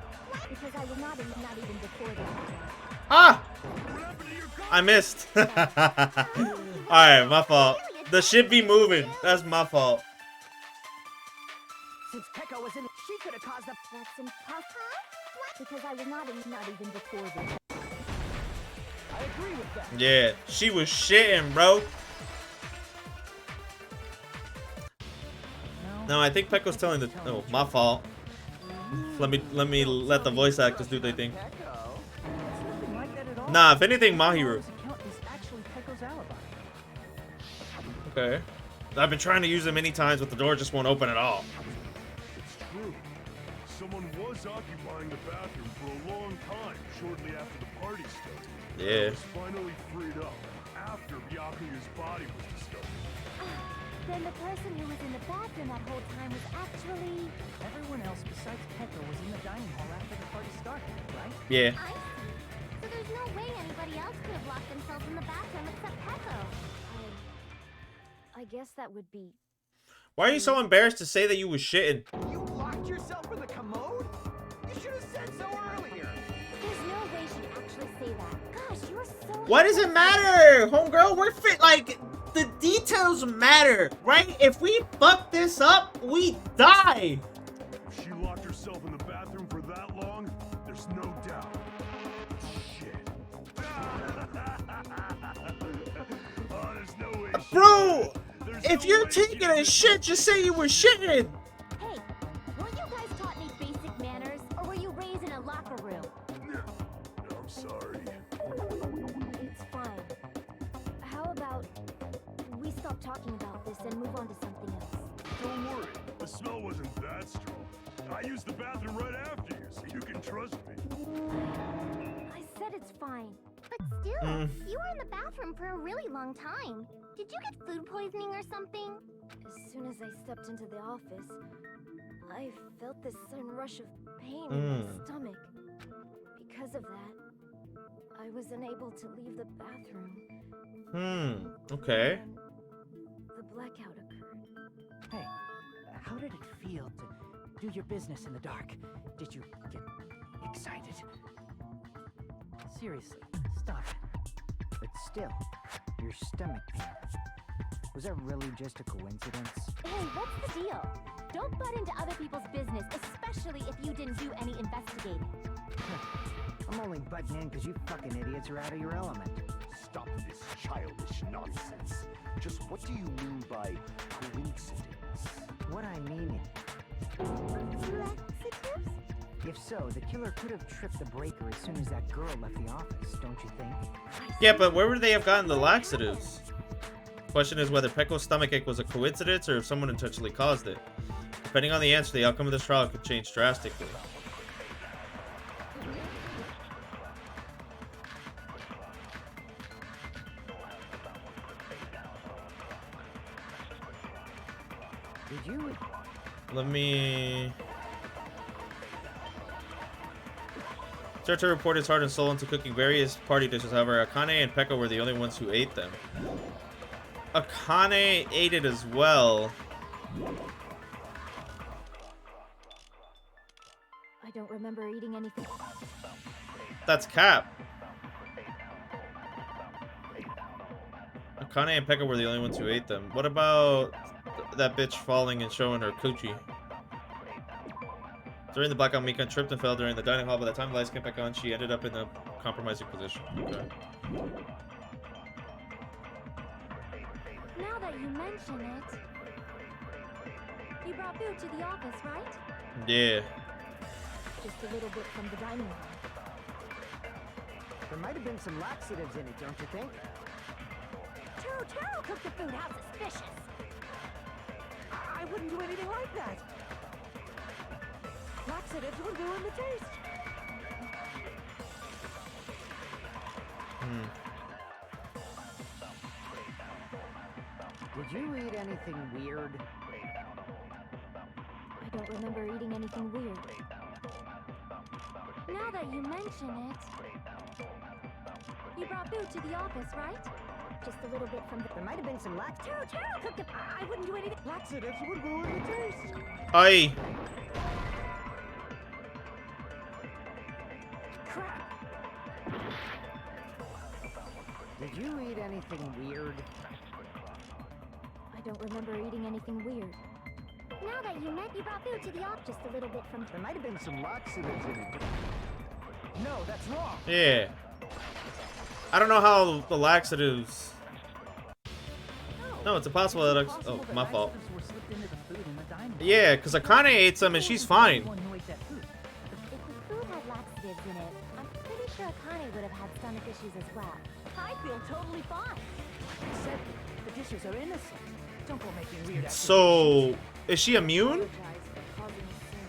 Because I was not even before the blackout. Ah! I missed. Alright, my fault. The shit be moving. That's my fault. Since Peko was in... She could have caused a... That's impossible. Because I was not even before the... I agree with that. Yeah, she was shitting, bro. No, I think Peko's telling the... Oh, my fault. Let me let the voice actors do their thing. Nah, if anything, Mahiru. Okay. I've been trying to use it many times, but the door just won't open at all. It's true. Someone was occupying the bathroom for a long time shortly after the party started. Yeah. It was finally freed up after Byakuya's body was discovered. Then the person who was in the bathroom that whole time was actually... Everyone else besides Peko was in the dining hall after the party started, right? Yeah. I see. So there's no way anybody else could have locked themselves in the bathroom except Peko. I guess that would be... Why are you so embarrassed to say that you was shitting? You locked yourself in the commode? You should have said so earlier. There's no way she'd actually say that. Gosh, you are so... What does it matter, homegirl? We're fit. Like, the details matter, right? If we fuck this up, we die. If she locked herself in the bathroom for that long, there's no doubt. Shit. Oh, there's no way. Bro, There's if no you're way taking she- a shit, just say you were shitting. Hey, weren't you guys taught any basic manners, or were you raised in a locker room? I'm sorry. It's fine. How about we stop talking about this and move on to something else? Don't worry, the smell wasn't that strong. I used the bathroom right after you, so you can trust me. I said it's fine. But still, you were in the bathroom for a really long time. Did you get food poisoning or something? As soon as I stepped into the office, I felt this sudden rush of pain in my stomach. Because of that, I was unable to leave the bathroom. Okay. And the blackout occurred. Hey, how did it feel to do your business in the dark? Did you get excited? Seriously, stop it. But still, your stomach pain. Was that really just a coincidence? Hey, what's the deal? Don't butt into other people's business, especially if you didn't do any investigating. I'm only butting in because you fucking idiots are out of your element. Stop this childish nonsense. Just what do you mean by coincidence? What I mean Laxatives? if so, the killer could have tripped the breaker as soon as that girl left the office, don't you think? Yeah, but where would they have gotten the laxatives? Question is whether Pecco's stomachache was a coincidence or if someone intentionally caused it. Depending on the answer, the outcome of this trial could change drastically. Did you? Let me... Start to report his heart and soul into cooking various party dishes. However, Akane and Pecco were the only ones who ate them. Akane ate it as well. I don't remember eating anything. That's Cap. Akane and Pekka were the only ones who ate them. What about that bitch falling and showing her coochie? During the blackout, Mika tripped and fell during the dining hall. By the time the lights came back on, she ended up in a compromising position. Okay. Now that you mention it, you brought food to the office, right? Yeah. Just a little bit from the dining hall. There might have been some laxatives in it, don't you think? Taro cooked the food. How suspicious. I wouldn't do anything like that. Laxatives would ruin the taste. Did you eat anything weird? I don't remember eating anything weird. Now that you mention it, you brought food to the office, right? Just a little bit from the... There might have been some Taro cooked the... I wouldn't do anything. Laxatives would ruin the taste. Aye. Crap. Did you eat anything weird? I don't remember eating anything weird. Now that you met, you brought food to the office. Just a little bit from... There might have been some laxatives in it. No, that's wrong. Yeah. I don't know how the laxatives... No, it's impossible that... Oh, my fault. Laxatives were slipped into the food in the dining hall. Yeah, because Akane ate some and she's fine. The one who ate that food. If the food had laxatives in it, I'm pretty sure Akane would have had stomach issues as well. I feel totally fine. I said the dishes are innocent. Don't go making weird accusations. So, is she immune? Apologize for causing a sin.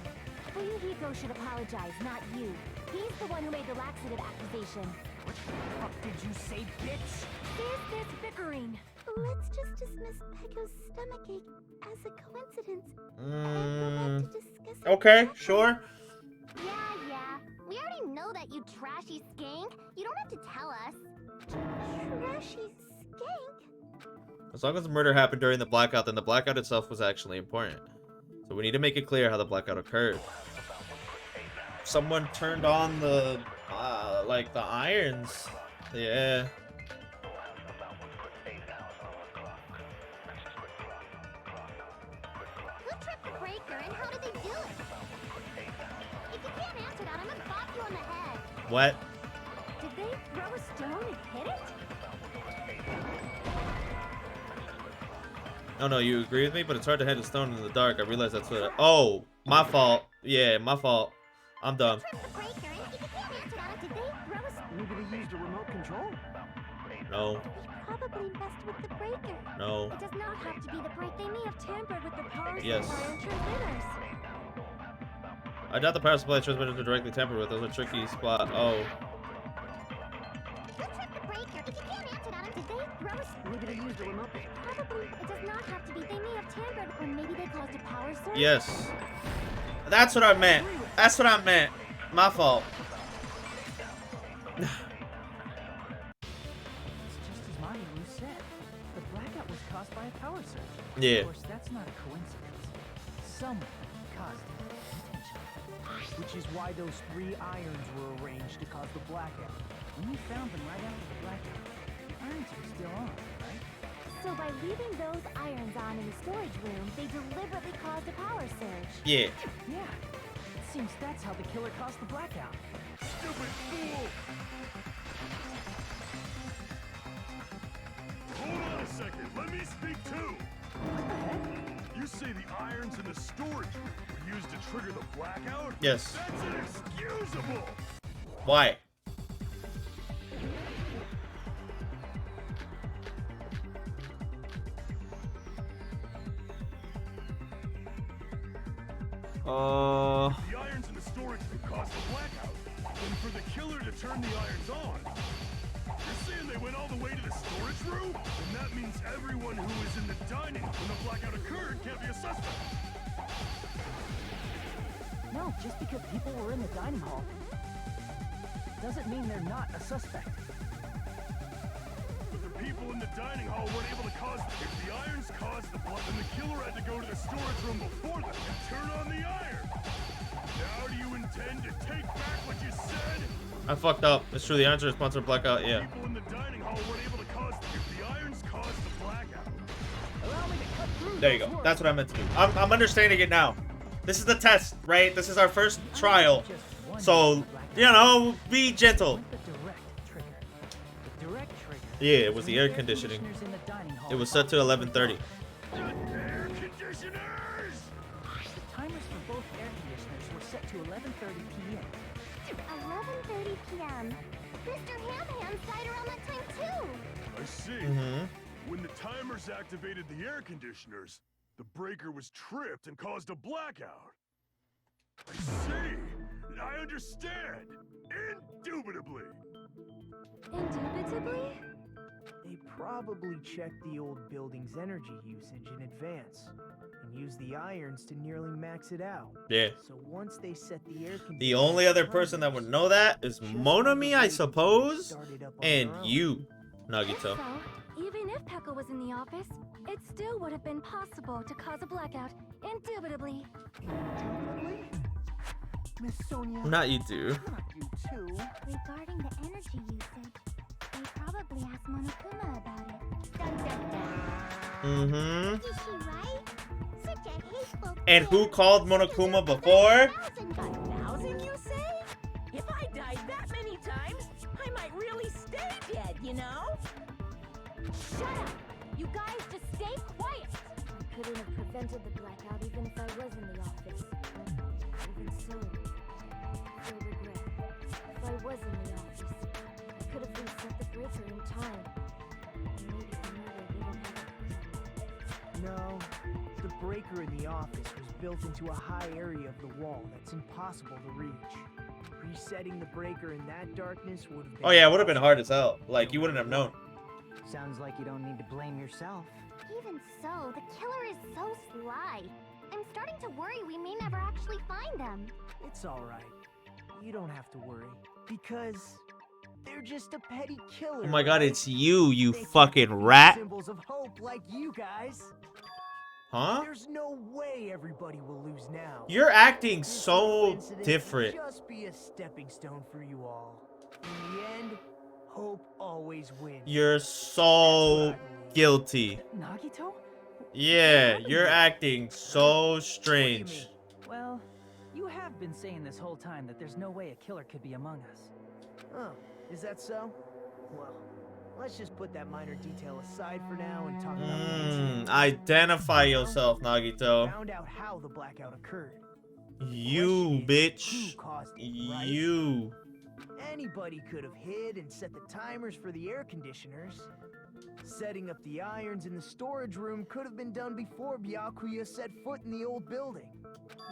Fuyuhiko should apologize, not you. He's the one who made the laxative accusation. What the fuck did you say, bitch? Is this bickering? Let's just dismiss Pecco's stomachache as a coincidence and go back to discussing... Okay, sure. Yeah. We already know that, you trashy skank. You don't have to tell us. Trashy skank? As long as the murder happened during the blackout, then the blackout itself was actually important. So we need to make it clear how the blackout occurred. Someone turned on the, like the irons. Yeah. Who tripped the breaker and how did they do it? If you can't answer that, I'm gonna bop you on the head. What? Did they throw a stone and hit it? Oh no, you agree with me? But it's hard to hit a stone in the dark. I realize that's what... Oh, my fault. Yeah, my fault. I'm dumb. Tripped the breaker and if you can't answer that, did they throw a stone? Maybe they used a remote control. No, They probably messed with the breaker. no. It does not have to be the break. They may have tampered with the power Yes. supply and transmitters. I doubt the power supply transmitters are directly tampered with. Those are tricky spot. Oh. Who tripped the breaker? If you can't answer that, did they throw a stone? Maybe they used a remote. Probably. It does not have to be. They may have tampered, or maybe they caused a power surge. Yes. That's what I meant. That's what I meant. My fault. It's just as Mahiru said. The blackout was caused by a power surge. Yeah. Of course, that's not a coincidence. Someone caused it intentionally. Which is why those 3 irons were arranged to cause the blackout. When you found them right after the blackout, the irons were still on, right? So by leaving those irons on in the storage room, they deliberately caused a power surge. Yeah. Yeah. It seems that's how the killer caused the blackout. Stupid fool! Hold on a second, let me speak too! What the heck? You say the irons in the storage were used to trigger the blackout? Yes. That's inexcusable! Why? The irons in the storage room caused the blackout, and for the killer to turn the irons on. You're saying they went all the way to the storage room? And that means everyone who was in the dining when the blackout occurred can't be a suspect. No, just because people were in the dining hall doesn't mean they're not a suspect. But the people in the dining hall weren't able to cause... If the irons caused the blood, then the killer had to go to the storage room before them and turn on the iron. Now do you intend to take back what you said? I fucked up. It's true. The irons are responsible for blackout. Yeah. People in the dining hall weren't able to cause... If the irons caused the blackout... Allow me to cut through. There you go. That's what I meant to do. I'm understanding it now. This is the test, right? This is our first trial. So, you know, be gentle. The direct trigger. The direct trigger. Yeah, it was the air conditioning. Conditioners in the dining hall It was set to 11:30. Air conditioners! The timers for both air conditioners were set to 11:30 p.m. 11:30 p.m. Mr. Ham died around that time too. I see. Mm-hmm. When the timers activated the air conditioners, the breaker was tripped and caused a blackout. I see. I understand. Indubitably. Indubitably? They probably checked the old building's energy usage in advance and used the irons to nearly max it out. Yeah. So once they set the air conditioner, The only other person that would know that is Monami, I suppose, and you, If Nagito. so, even if Pekka was in the office, it still would have been possible to cause a blackout. Indubitably. Indubitably? Miss Sonia. Not you do. Not you too. Regarding the energy usage, they probably asked Monokuma about it. Dun, dun, dun. Mm-hmm. Is she right? Such a hateful And who called Monokuma before? 1,000, you say? If I died that many times, I might really stay dead, you know? Shut up! You guys just stay quiet! I couldn't have prevented the blackout even if I was in the office. Even so, I feel regret. If I was in the office, I could have reset the breaker in time. Maybe the murder wouldn't have occurred. No, the breaker in the office was built into a high area of the wall that's impossible to reach. Resetting the breaker in that darkness would have been... Oh yeah, it would have been hard as hell. Like, you wouldn't have known. Sounds like you don't need to blame yourself. Even so, the killer is so sly. I'm starting to worry we may never actually find them. It's alright. You don't have to worry. Because they're just a petty killer. Oh my god, right? it's you They can't fucking be rat. Symbols of hope like you guys. Huh? There's no way everybody will lose now. You're acting This so little incident will different. Just be a stepping stone for you all. In the end, hope always wins. You're so guilty. Nagito? Yeah, you're acting so strange. Well, you have been saying this whole time that there's no way a killer could be among us. Oh, is that so? Well, let's just put that minor detail aside for now and talk about the incident. Identify yourself, Nagito. Found out how the blackout occurred. You, Question is, bitch. who caused it, right? You. Anybody could have hid and set the timers for the air conditioners. Setting up the irons in the storage room could have been done before Byakuya set foot in the old building.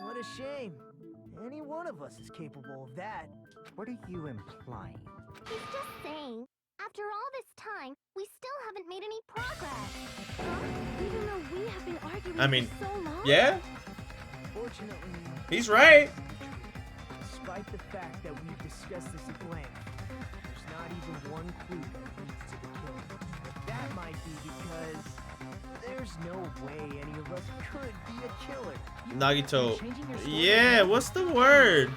What a shame. Any one of us is capable of that. What are you implying? He's just saying, after all this time, we still haven't made any progress. Huh? Even though we have been arguing I mean, for so long? Yeah, Fortunately, he's right. despite the fact that we've discussed this at length, there's not even one clue that leads to the killing. But that might be because there's no way any of us could be a killer. Nagito. Changing your story? Yeah, what's the word?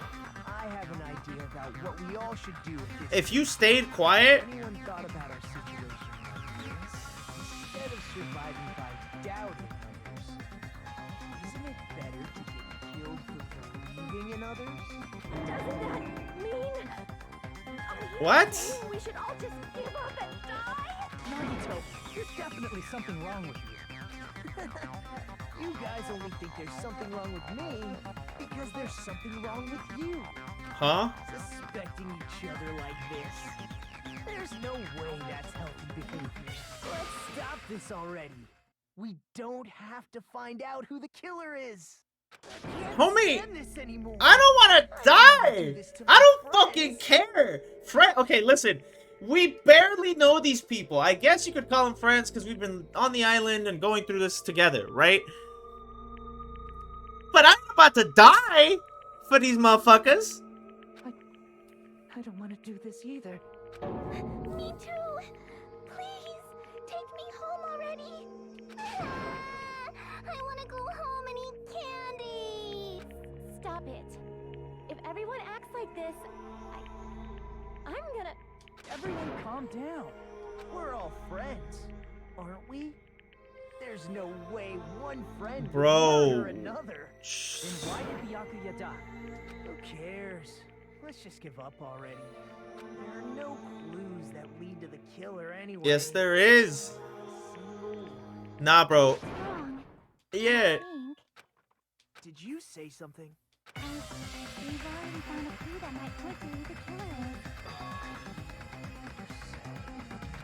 I have an idea about what we all should do at this If you stayed quiet, Anyone thought about our situation like this? Instead of surviving by doubting others. Isn't it better to get killed for believing in others? Doesn't that mean... Are you What? saying we should all just give up and die? Nagito, there's definitely something wrong with you. You guys only think there's something wrong with me because there's something wrong with you. Huh? Suspecting each other like this. There's no way that's healthy behavior. Let's stop this already. We don't have to find out who the killer is. I can't Homie, stand this anymore. I don't want to I don't wanna do die. this to I my don't friends. fucking care. Okay, listen. We barely know these people. I guess you could call them friends because we've been on the island and going through this together, right? But I'm about to die for these motherfuckers. I don't want to do this either. Me too. Please, take me home already. I want to go home and eat candy. Stop it. If everyone acts like this, I'm gonna... Everyone calm down. We're all friends, aren't we? There's no way one friend Bro. would murder another. Then why did Byakuya die? Who cares? Let's just give up already. There are no clues that lead to the killer anyway. Yes, there is. Nah, bro. What's wrong? Yeah. I think Did you say something? we've already found a clue that might point to who the killer is.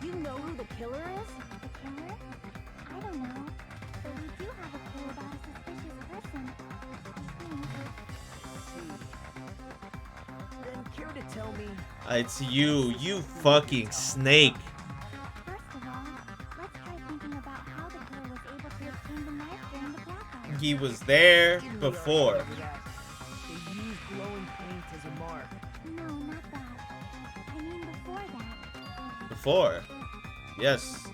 You know who the killer is? The killer? I don't know. But we do have a clue about a suspicious person. I think. See. Then care to tell me? It's you fucking snake. First of all, let's try thinking about how the killer was able to obtain the knife during the blackout. He was there Didn't we already before. cover that? They used glowing paint as a mark. No, not that. I mean before that. Before. Yes.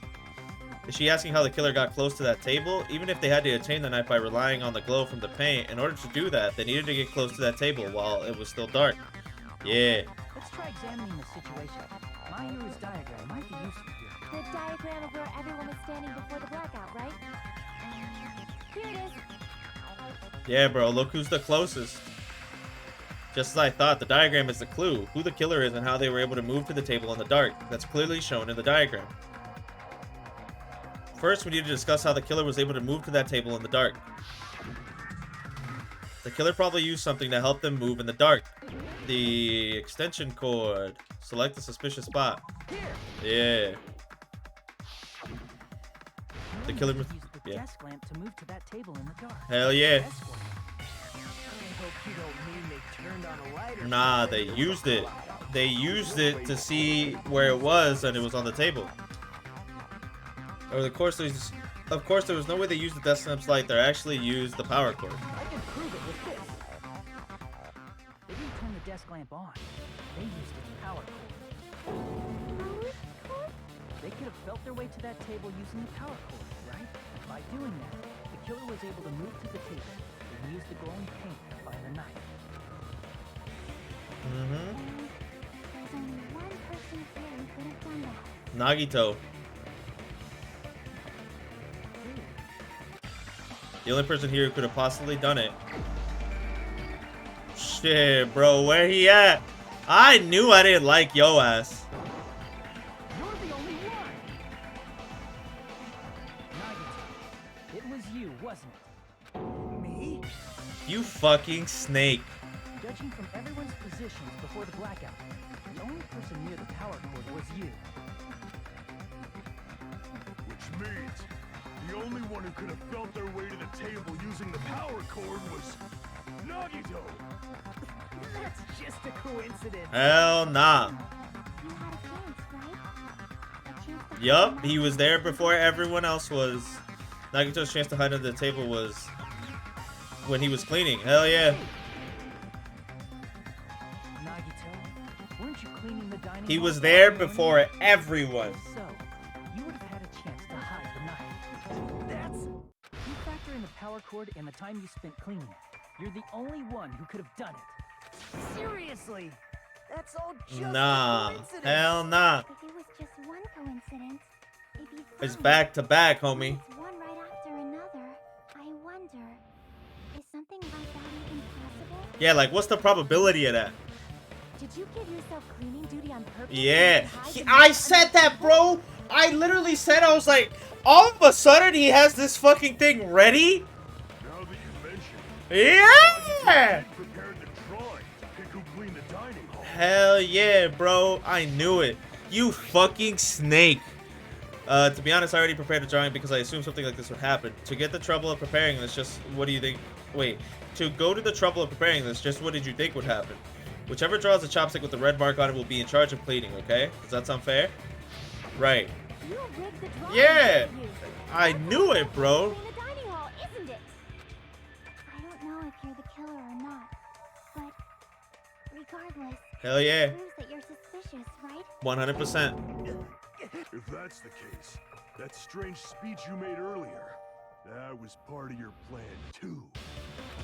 Is she asking how the killer got close to that table? Even if they had to attain the knife by relying on the glow from the paint, in order to do that, they needed to get close to that table while it was still dark. Yeah. Let's try examining the situation. YOUUU's diagram might be useful here. The diagram of where everyone was standing before the blackout, right? Here it is. Yeah, bro. Look who's the closest. Just as I thought, the diagram is the clue. Who the killer is and how they were able to move to the table in the dark. That's clearly shown in the diagram. First, we need to discuss how the killer was able to move to that table in the dark. The killer probably used something to help them move in the dark. The extension cord. Select the suspicious spot. Yeah. The killer used must... the Yeah. desk lamp to move to that table in the dark. Hell yeah. Desk lamp. I hope you don't mean they turned on a light or Nah, something. they used it. They used it to see where it was, and it was on the table. Of course, there was no way they used the desk lamp's light. They actually used the power cord. I can prove it with this. They didn't turn the desk lamp on. They used its power cord. They could have felt their way to that table using the power cord, right? By doing that, the killer was able to move to the table and use the glowing paint to find the knife. Mm-hmm. There's only one person here who could have done that. Nagito. The only person here who could have possibly done it. Shit, bro, where he at? I knew I didn't like yo ass. You're the only one! Nagito, it was you, wasn't it? Me? You fucking snake. Judging from everyone's positions before the blackout, the only person near the power cord was you. Which means the only one who could have felt their way to the table using the power cord was Nagito. That's just a coincidence. Hell nah. You had a chance, right? A chance to Yup, hide he was there before everyone else was. Nagito's chance to hide under the table was when he was cleaning. Hell yeah. Nagito, weren't you cleaning the dining He hall was that there morning? before everyone. So, you would have had a chance to hide the knife. That's... You factor in the power cord and the time you spent cleaning it. You're the only one who could have done it. Seriously. That's all just Nah. a coincidence. Hell nah. If it was just one coincidence, If you It's found back it, to back, and homie. it's one right after another, I wonder, is something like that even possible? Yeah, like what's the probability of that? Did you give yourself cleaning duty on purpose? Yeah, I said that, bro. I literally said, I was like, all of a sudden he has this fucking thing ready. Now that you mention Yeah. it, prepared the drawing to pick who cleaned the dining hall. Hell yeah, bro. I knew it. You fucking snake. To be honest, I already prepared a drawing because I assumed something like this would happen. To get the trouble of preparing this, just what do you think? Wait, to go to the trouble of preparing this, just what did you think would happen? Whichever draws the chopstick with the red mark on it will be in charge of cleaning, okay? Does that sound fair? Right. You rigged the drawing, Yeah. didn't you? I knew it, bro. Clean the dining hall, isn't it? I don't know if you're the killer or not, but regardless, Hell yeah. it proves that you're suspicious, right? 100%. If that's the case, that strange speech you made earlier, that was part of your plan too.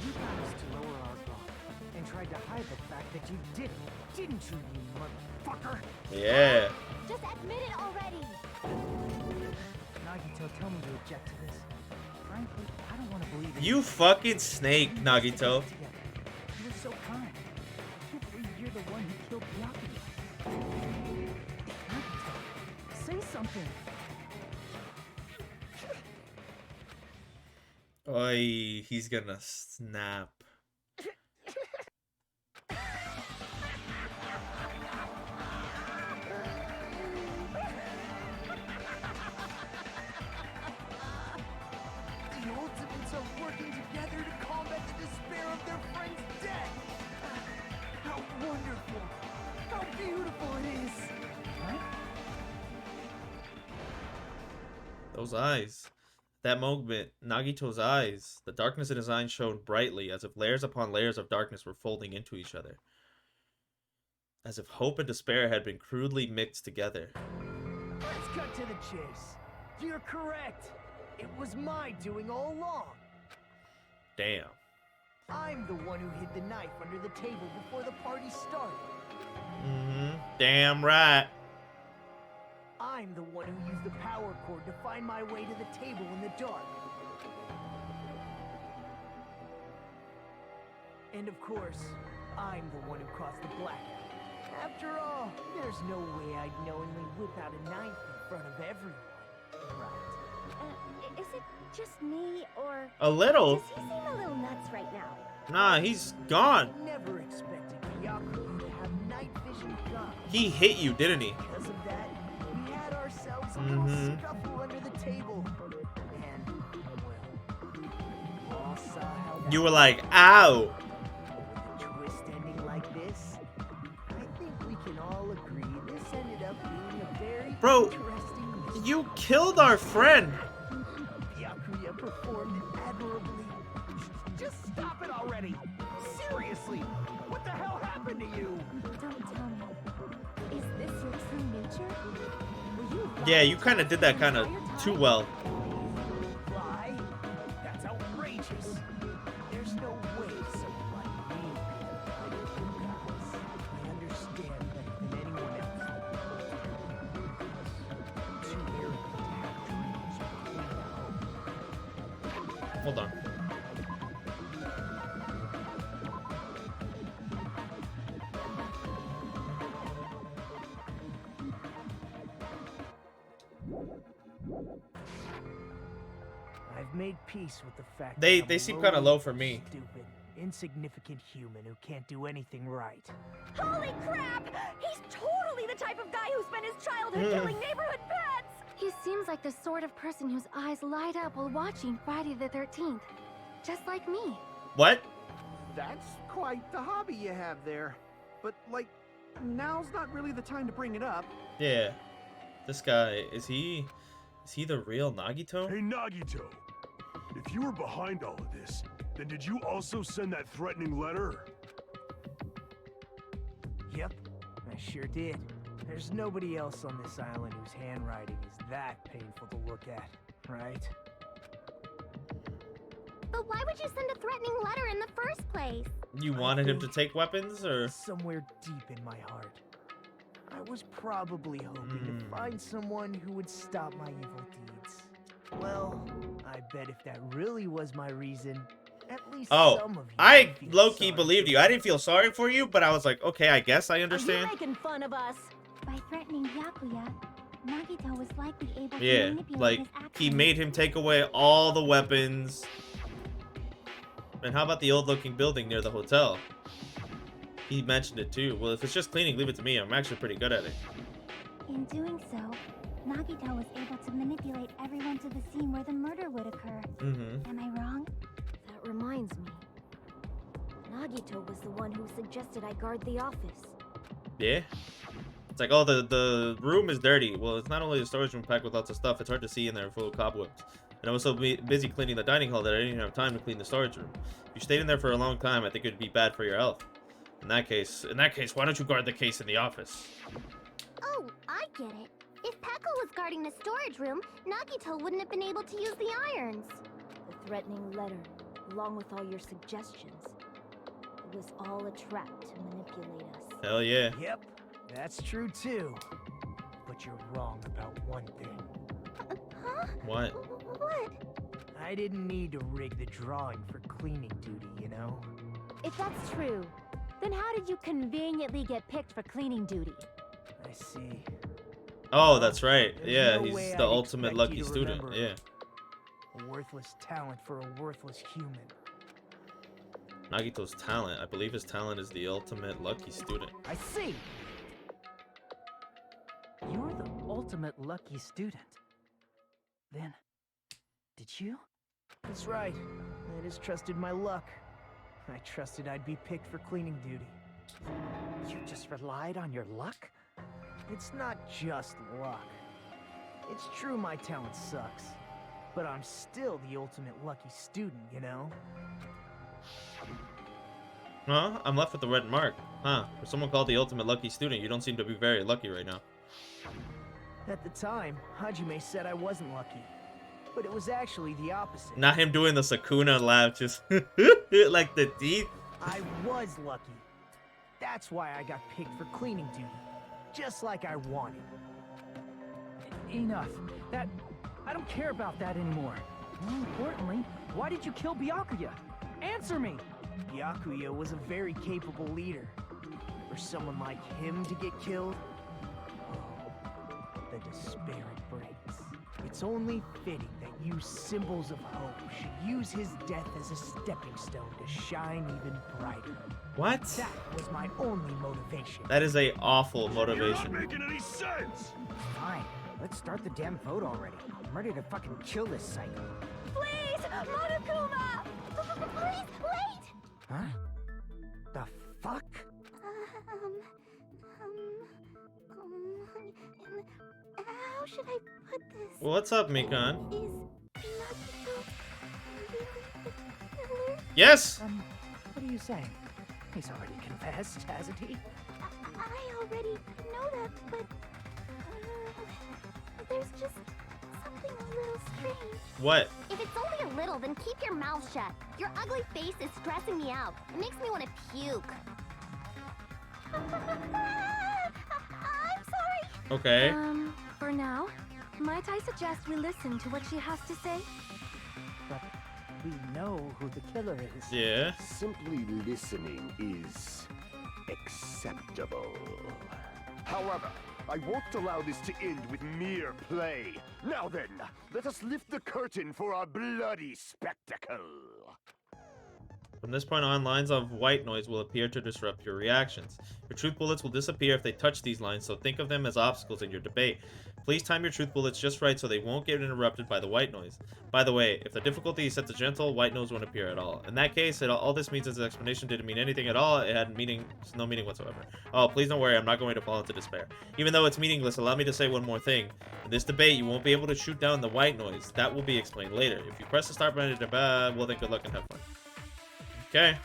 You got us to lower our guard and tried to hide the fact that you didn't you, you motherfucker? Yeah. Just admit it already! Nagito, tell me to object to this. Frankly, I don't want to believe it. You fucking snake, Nagito. You were so kind. I can't believe you're the one who killed Byakuya. Nagito, say something. Oi, he's gonna snap. The Ultimates are working together to combat the despair of their friend's death. How wonderful! How beautiful it is! Huh? Those eyes. That moment, Nagito's eyes. The darkness in his eyes shone brightly, as if layers upon layers of darkness were folding into each other. As if hope and despair had been crudely mixed together. Let's cut to the chase. You're correct. It was my doing all along. Damn. I'm the one who hid the knife under the table before the party started. Mm-hmm. Damn right. I'm the one who used the power cord to find my way to the table in the dark. And of course, I'm the one who caused the blackout. After all, there's no way I'd knowingly whip out a knife in front of everyone. Right. Is it just me, or A little. does he seem a little nuts right now? Nah, he's gone. Never expected Byakuya to have night vision goggles. He hit you, didn't he? Because of that, we had ourselves a little Mhm. scuffle under the table. And, well, we all saw how that You were like, ow. with a twist ending like this, I think we can all agree this ended up being a very Bro, interesting mission. You killed our friend. Byakuya performed admirably. Just stop it already! Seriously! What the hell happened to you? Don't tell me. Is this your true nature? Were you Yeah, you kind of did that kind of too well. Lie? That's outrageous. There's no way someone like me could have lied to you guys. I understand better than anyone else. Too arrogant to have dreams or clean hope. Hold on. I've made peace with the fact They that I'm a seem kinda lowly, low for me. Stupid, insignificant human who can't do anything right. Holy crap! He's totally the type of guy who spent his childhood killing neighborhood pets! He seems like the sort of person whose eyes light up while watching Friday the 13th. Just like me. What? That's quite the hobby you have there. But, like, now's not really the time to bring it up. Yeah. This guy, is he the real Nagito? Hey Nagito, if you were behind all of this, then did you also send that threatening letter? Yep, I sure did. There's nobody else on this island whose handwriting is that painful to look at, right? But why would you send a threatening letter in the first place? You wanted him to take weapons, or? Somewhere deep in my heart, I I was probably hoping to find someone who would stop my evil deeds. Well, I bet if that really was my reason, at least Oh, some of you I would feel low-key sorry believed for you. me. I didn't feel sorry for you, but I was like, okay, I guess I Are you understand. making fun of us? By threatening Byakuya, Nagito was likely able to Yeah, manipulate like, his actions. he made him take away all the weapons. And how about the old-looking building near the hotel? He mentioned it too. Well, if it's just cleaning, leave it to me. I'm actually pretty good at it. In doing so, Nagito was able to manipulate everyone to the scene where the murder would occur. Mm-hmm. Am I wrong? That reminds me. Nagito was the one who suggested I guard the office. Yeah. It's like, oh, the room is dirty. Well, it's not only a storage room packed with lots of stuff. It's hard to see in there full of cobwebs. And I was so busy cleaning the dining hall that I didn't even have time to clean the storage room. If you stayed in there for a long time, I think it would be bad for your health. In that case, why don't you guard the case in the office? Oh, I get it. If Peko was guarding the storage room, Nagito wouldn't have been able to use the irons. The threatening letter, along with all your suggestions. It was all a trap to manipulate us. Hell yeah. Yep, that's true too. But you're wrong about one thing. Huh? What? What? I didn't need to rig the drawing for cleaning duty, you know? If that's true, then how did you conveniently get picked for cleaning duty? I see. Oh, that's right. There's Yeah, no he's way the I'd ultimate expect lucky you to student. remember Yeah. A worthless talent for a worthless human. Nagito's talent. I believe his talent is the ultimate lucky student. I see. You're the ultimate lucky student. Then, did you? That's right. I just trusted my luck. I trusted I'd be picked for cleaning duty. You just relied on your luck? It's not just luck. It's true my talent sucks, but I'm still the ultimate lucky student, you know? Huh? I'm left with the red mark. Huh? For someone called the ultimate lucky student, you don't seem to be very lucky right now. At the time, Hajime said I wasn't lucky, but it was actually the opposite. Not him doing the Sakuna laugh, just like the teeth. I was lucky. That's why I got picked for cleaning duty, just like I wanted. Enough. I don't care about that anymore. More importantly, why did you kill Byakuya? Answer me! Byakuya was a very capable leader. For someone like him to get killed, the despair it brings. It's only fitting that you symbols of hope should use his death as a stepping stone to shine even brighter. What? That was my only motivation. That is a awful motivation. making any sense! Fine, let's start the damn vote already. I'm ready to fucking kill this psycho. Please, Monokuma! Please, wait! Huh? The fuck? How should I put this? What's up, Mikan? Is Nagito really the killer? Yes! What are you saying? He's already confessed, hasn't he? I already know that, but there's just something a little strange. What? If it's only a little, then keep your mouth shut. Your ugly face is stressing me out. It makes me want to puke. I'm sorry. Okay. For now, might I suggest we listen to what she has to say? But we know who the killer is. Yeah. Simply listening is acceptable. However, I won't allow this to end with mere play. Now then, let us lift the curtain for our bloody spectacle. From this point on, lines of white noise will appear to disrupt your reactions. Your truth bullets will disappear if they touch these lines, so think of them as obstacles in your debate. Please time your truth bullets just right so they won't get interrupted by the white noise. By the way, if the difficulty is set to gentle, white noise won't appear at all. In that case, all this means is the explanation didn't mean anything at all. It had no meaning whatsoever. Oh, please don't worry, I'm not going to fall into despair. Even though it's meaningless, allow me to say one more thing. In this debate, you won't be able to shoot down the white noise. That will be explained later. If you press the start button, well then good luck and have fun. Okay.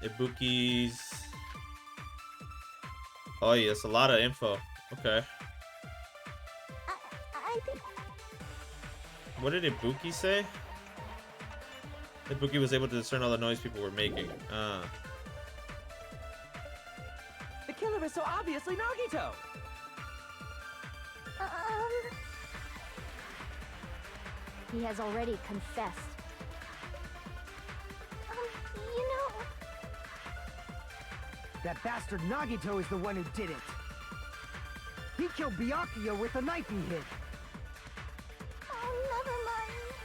Ibuki's. Oh yes, a lot of info. Okay. I think What did Ibuki say? Ibuki was able to discern all the noise people were making. is so obviously Nagito. He has already confessed. You know, That bastard Nagito is the one who did it. He killed Byakuya with a knife he hid. oh, never mind.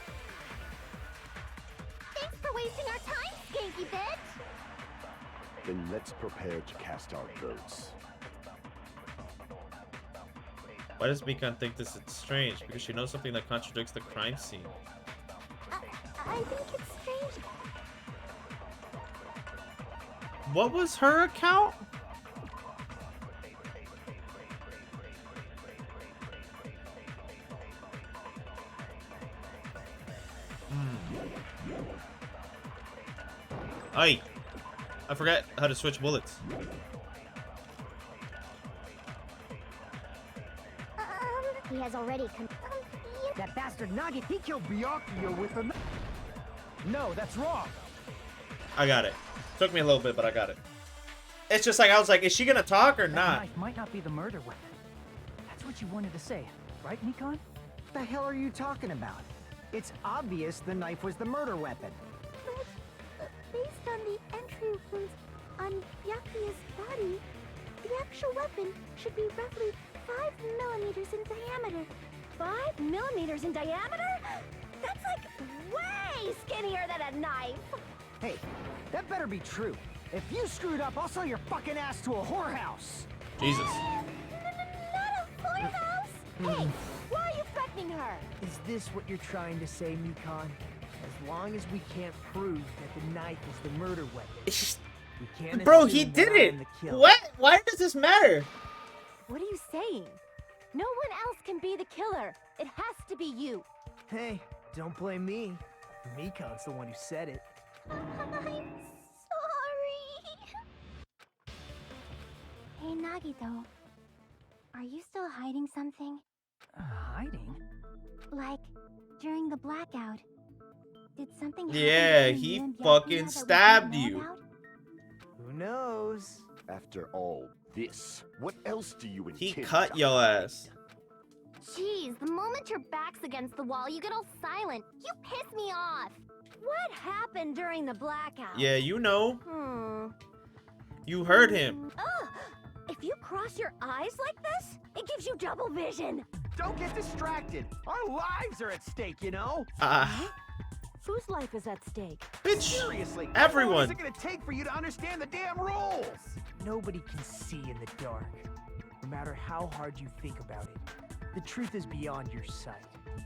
Thanks for wasting our time, skanky bitch! Then let's prepare to cast our votes. Why does Mikan think this is strange? Because she knows something that contradicts the crime scene. I think it's strange. What was her account? Aye. I forgot how to switch bullets. He has already That bastard Nagito, he killed Byakuya with a knife. No, that's wrong. I got it. Took me a little bit, but I got it. It's just like, I was like, is she gonna talk or That not? knife might not be the murder weapon. That's what you wanted to say, right, Mikan? What the hell are you talking about? It's obvious the knife was the murder weapon. But based on the entry wounds on Byakuya's body, the actual weapon should be roughly 5 millimeters in diameter. 5 millimeters in diameter? That's like way skinnier than a knife! Hey, that better be true. If you screwed up, I'll sell your fucking ass to a whorehouse. Jesus. Not a whorehouse! Hey, why are you threatening her? Is this what you're trying to say, Mikan? As long as we can't prove that the knife is the murder weapon, we can't Bro, assume he that did I'm it. the killer. What? Why does this matter? What are you saying? No one else can be the killer. It has to be you. Hey, don't blame me. Mikan's the one who said it. I'm sorry. Hey, Nagito. Are you still hiding something? Hiding? Like, during the blackout, did something happen Yeah, between he you and Byakuya fucking that we don't stabbed know you. about? Who knows? After all this, what else do you intend? He cut your ass. Jeez, the moment your back's against the wall, you get all silent. You piss me off. What happened during the blackout? Yeah, you know. Hmm. You heard him. Ugh! If you cross your eyes like this, it gives you double vision. Don't get distracted. Our lives are at stake, you know? Whose life is at stake? Bitch. Seriously, Everyone. How long is it gonna take for you to understand the damn rules? Nobody can see in the dark, no matter how hard you think about it. The truth is beyond your sight.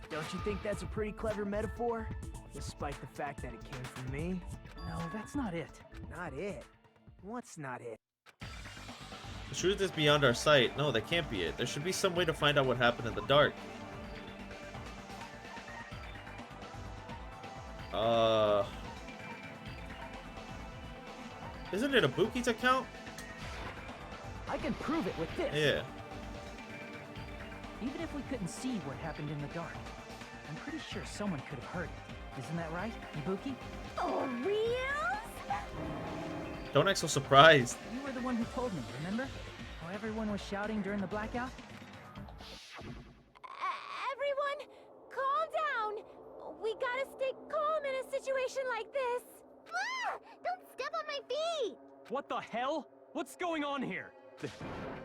Don't you think that's a pretty clever metaphor? Despite the fact that it came from me? No, that's not it. Not it. What's not it? The truth is beyond our sight. No, that can't be it. There should be some way to find out what happened in the dark. Isn't it Ibuki's account? I can prove it with this. Yeah. Even if we couldn't see what happened in the dark, I'm pretty sure someone could have heard it. Isn't that right, Ibuki? For reals? Don't act so surprised. You were the one who told me, remember? How everyone was shouting during the blackout? Everyone, calm down. We gotta stay calm in a situation like this. Ah! Don't step on my feet! What the hell? What's going on here?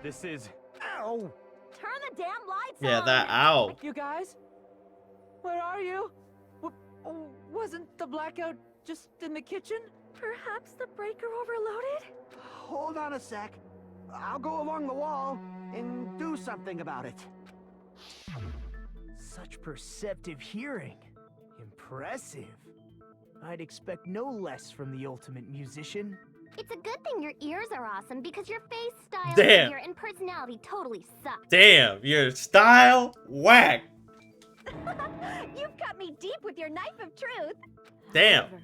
This is... Ow! Turn the damn lights on. Yeah, that ow. You guys? Where are you? Wasn't the blackout just in the kitchen? Perhaps the breaker overloaded? Hold on a sec. I'll go along the wall and do something about it. Such perceptive hearing. Impressive. I'd expect no less from the ultimate musician. It's a good thing your ears are awesome because your face style, Damn. figure, and personality totally suck. Damn, your style whack. You've cut me deep with your knife of truth. Damn. However,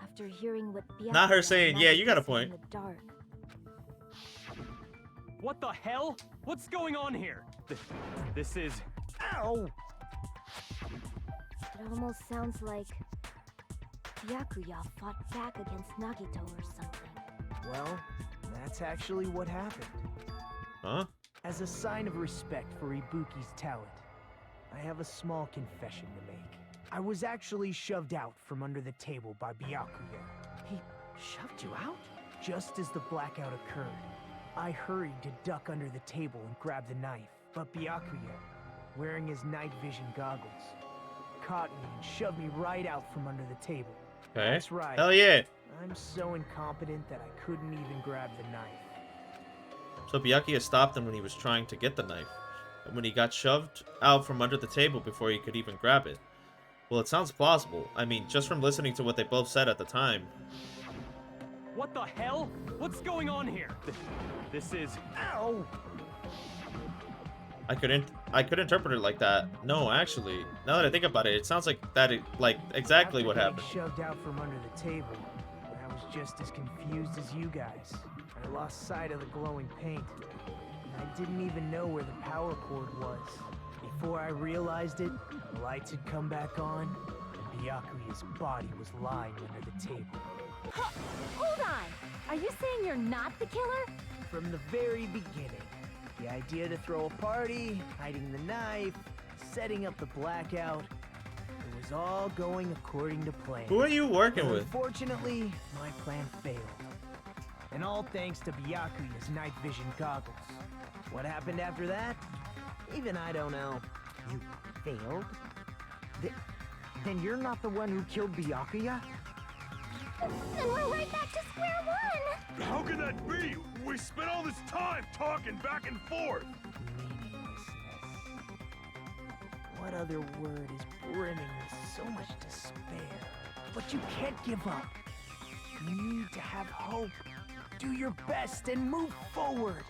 after hearing what Not her Byakuya saying, and yeah, you got a Nagito said point. in the dark, What the hell? What's going on here? This is... Ow! it almost sounds like Byakuya fought back against Nagito or something. Well, That's actually what happened. Huh? As a sign of respect for Ibuki's talent, I have a small confession to make. I was actually shoved out from under the table by Byakuya. He shoved you out? Just as the blackout occurred, I hurried to duck under the table and grab the knife. But Byakuya, wearing his night vision goggles, caught me and shoved me right out from under the table. Okay. That's right. Hell yeah. I'm so incompetent that I couldn't even grab the knife. So Byakuya stopped him when he was trying to get the knife, and when he got shoved out from under the table before he could even grab it. Well, it sounds plausible. I mean, just from listening to what they both said at the time. What the hell? What's going on here? This is... Ow! I could interpret it like that. No, actually, now that I think about it, it sounds like that. Like exactly what After happened. getting shoved out from under the table, I was just as confused as you guys. I lost sight of the glowing paint, and I didn't even know where the power cord was. Before I realized it, the lights had come back on, and Byakuya's body was lying under the table. Hold on! Are you saying you're not the killer? From the very beginning, the idea to throw a party, hiding the knife, setting up the blackout, it was all going according to plan. Who are you working But with? unfortunately, my plan failed. And all thanks to Byakuya's night vision goggles. What happened after that? Even I don't know. You failed? Then you're not the one who killed Byakuya? Then we're right back to square one! How can that be? We spent all this time talking back and forth. Meaninglessness. What other word is brimming with so much despair? But you can't give up. You need to have hope. Do your best and move forward.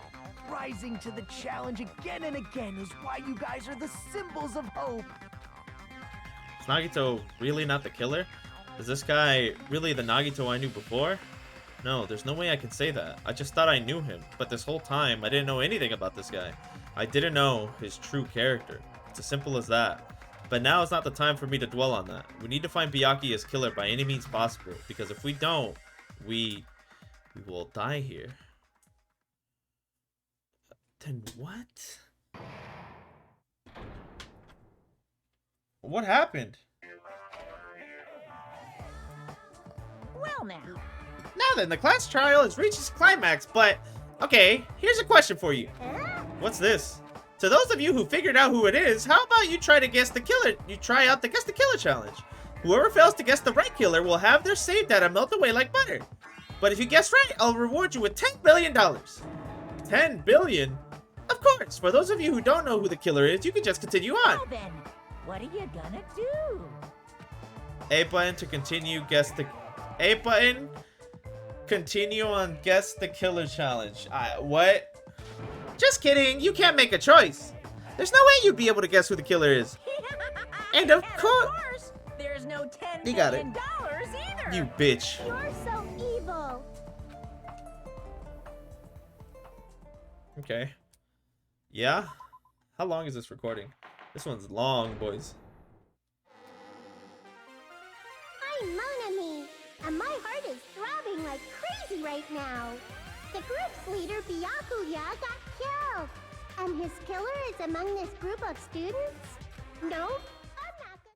Rising to the challenge again and again is why you guys are the symbols of hope. Is Nagito really not the killer? Is this guy really the Nagito I knew before? No, there's no way I can say that. I just thought I knew him, but this whole time I didn't know anything about this guy. I didn't know his true character. It's as simple as that. But now is not the time for me to dwell on that. We need to find Byakuya's killer by any means possible, because if we don't, we will die here. Then what? What happened? Well now, Now then, the class trial has reached its climax, but... Okay, here's a question for you. What's this? To those of you who figured out who it is, how about you try to guess the killer? You try out the Guess the Killer challenge. Whoever fails to guess the right killer will have their save data melt away like butter. But if you guess right, I'll reward you with $10 billion. 10 billion? Of course, for those of you who don't know who the killer is, you can just continue on. well then, what are you gonna do? A button to continue guess the... A button... Continue on Guess the Killer challenge. What? Just kidding, you can't make a choice. There's no way you'd be able to guess who the killer is. And of course... There's no $10 You got it. billion either. You bitch. You're so evil! Okay. Yeah? How long is this recording? This one's long, boys. I'm Monami, and my heart is throbbing like crazy right now. The group's leader, Byakuya, got killed. And his killer is among this group of students? No,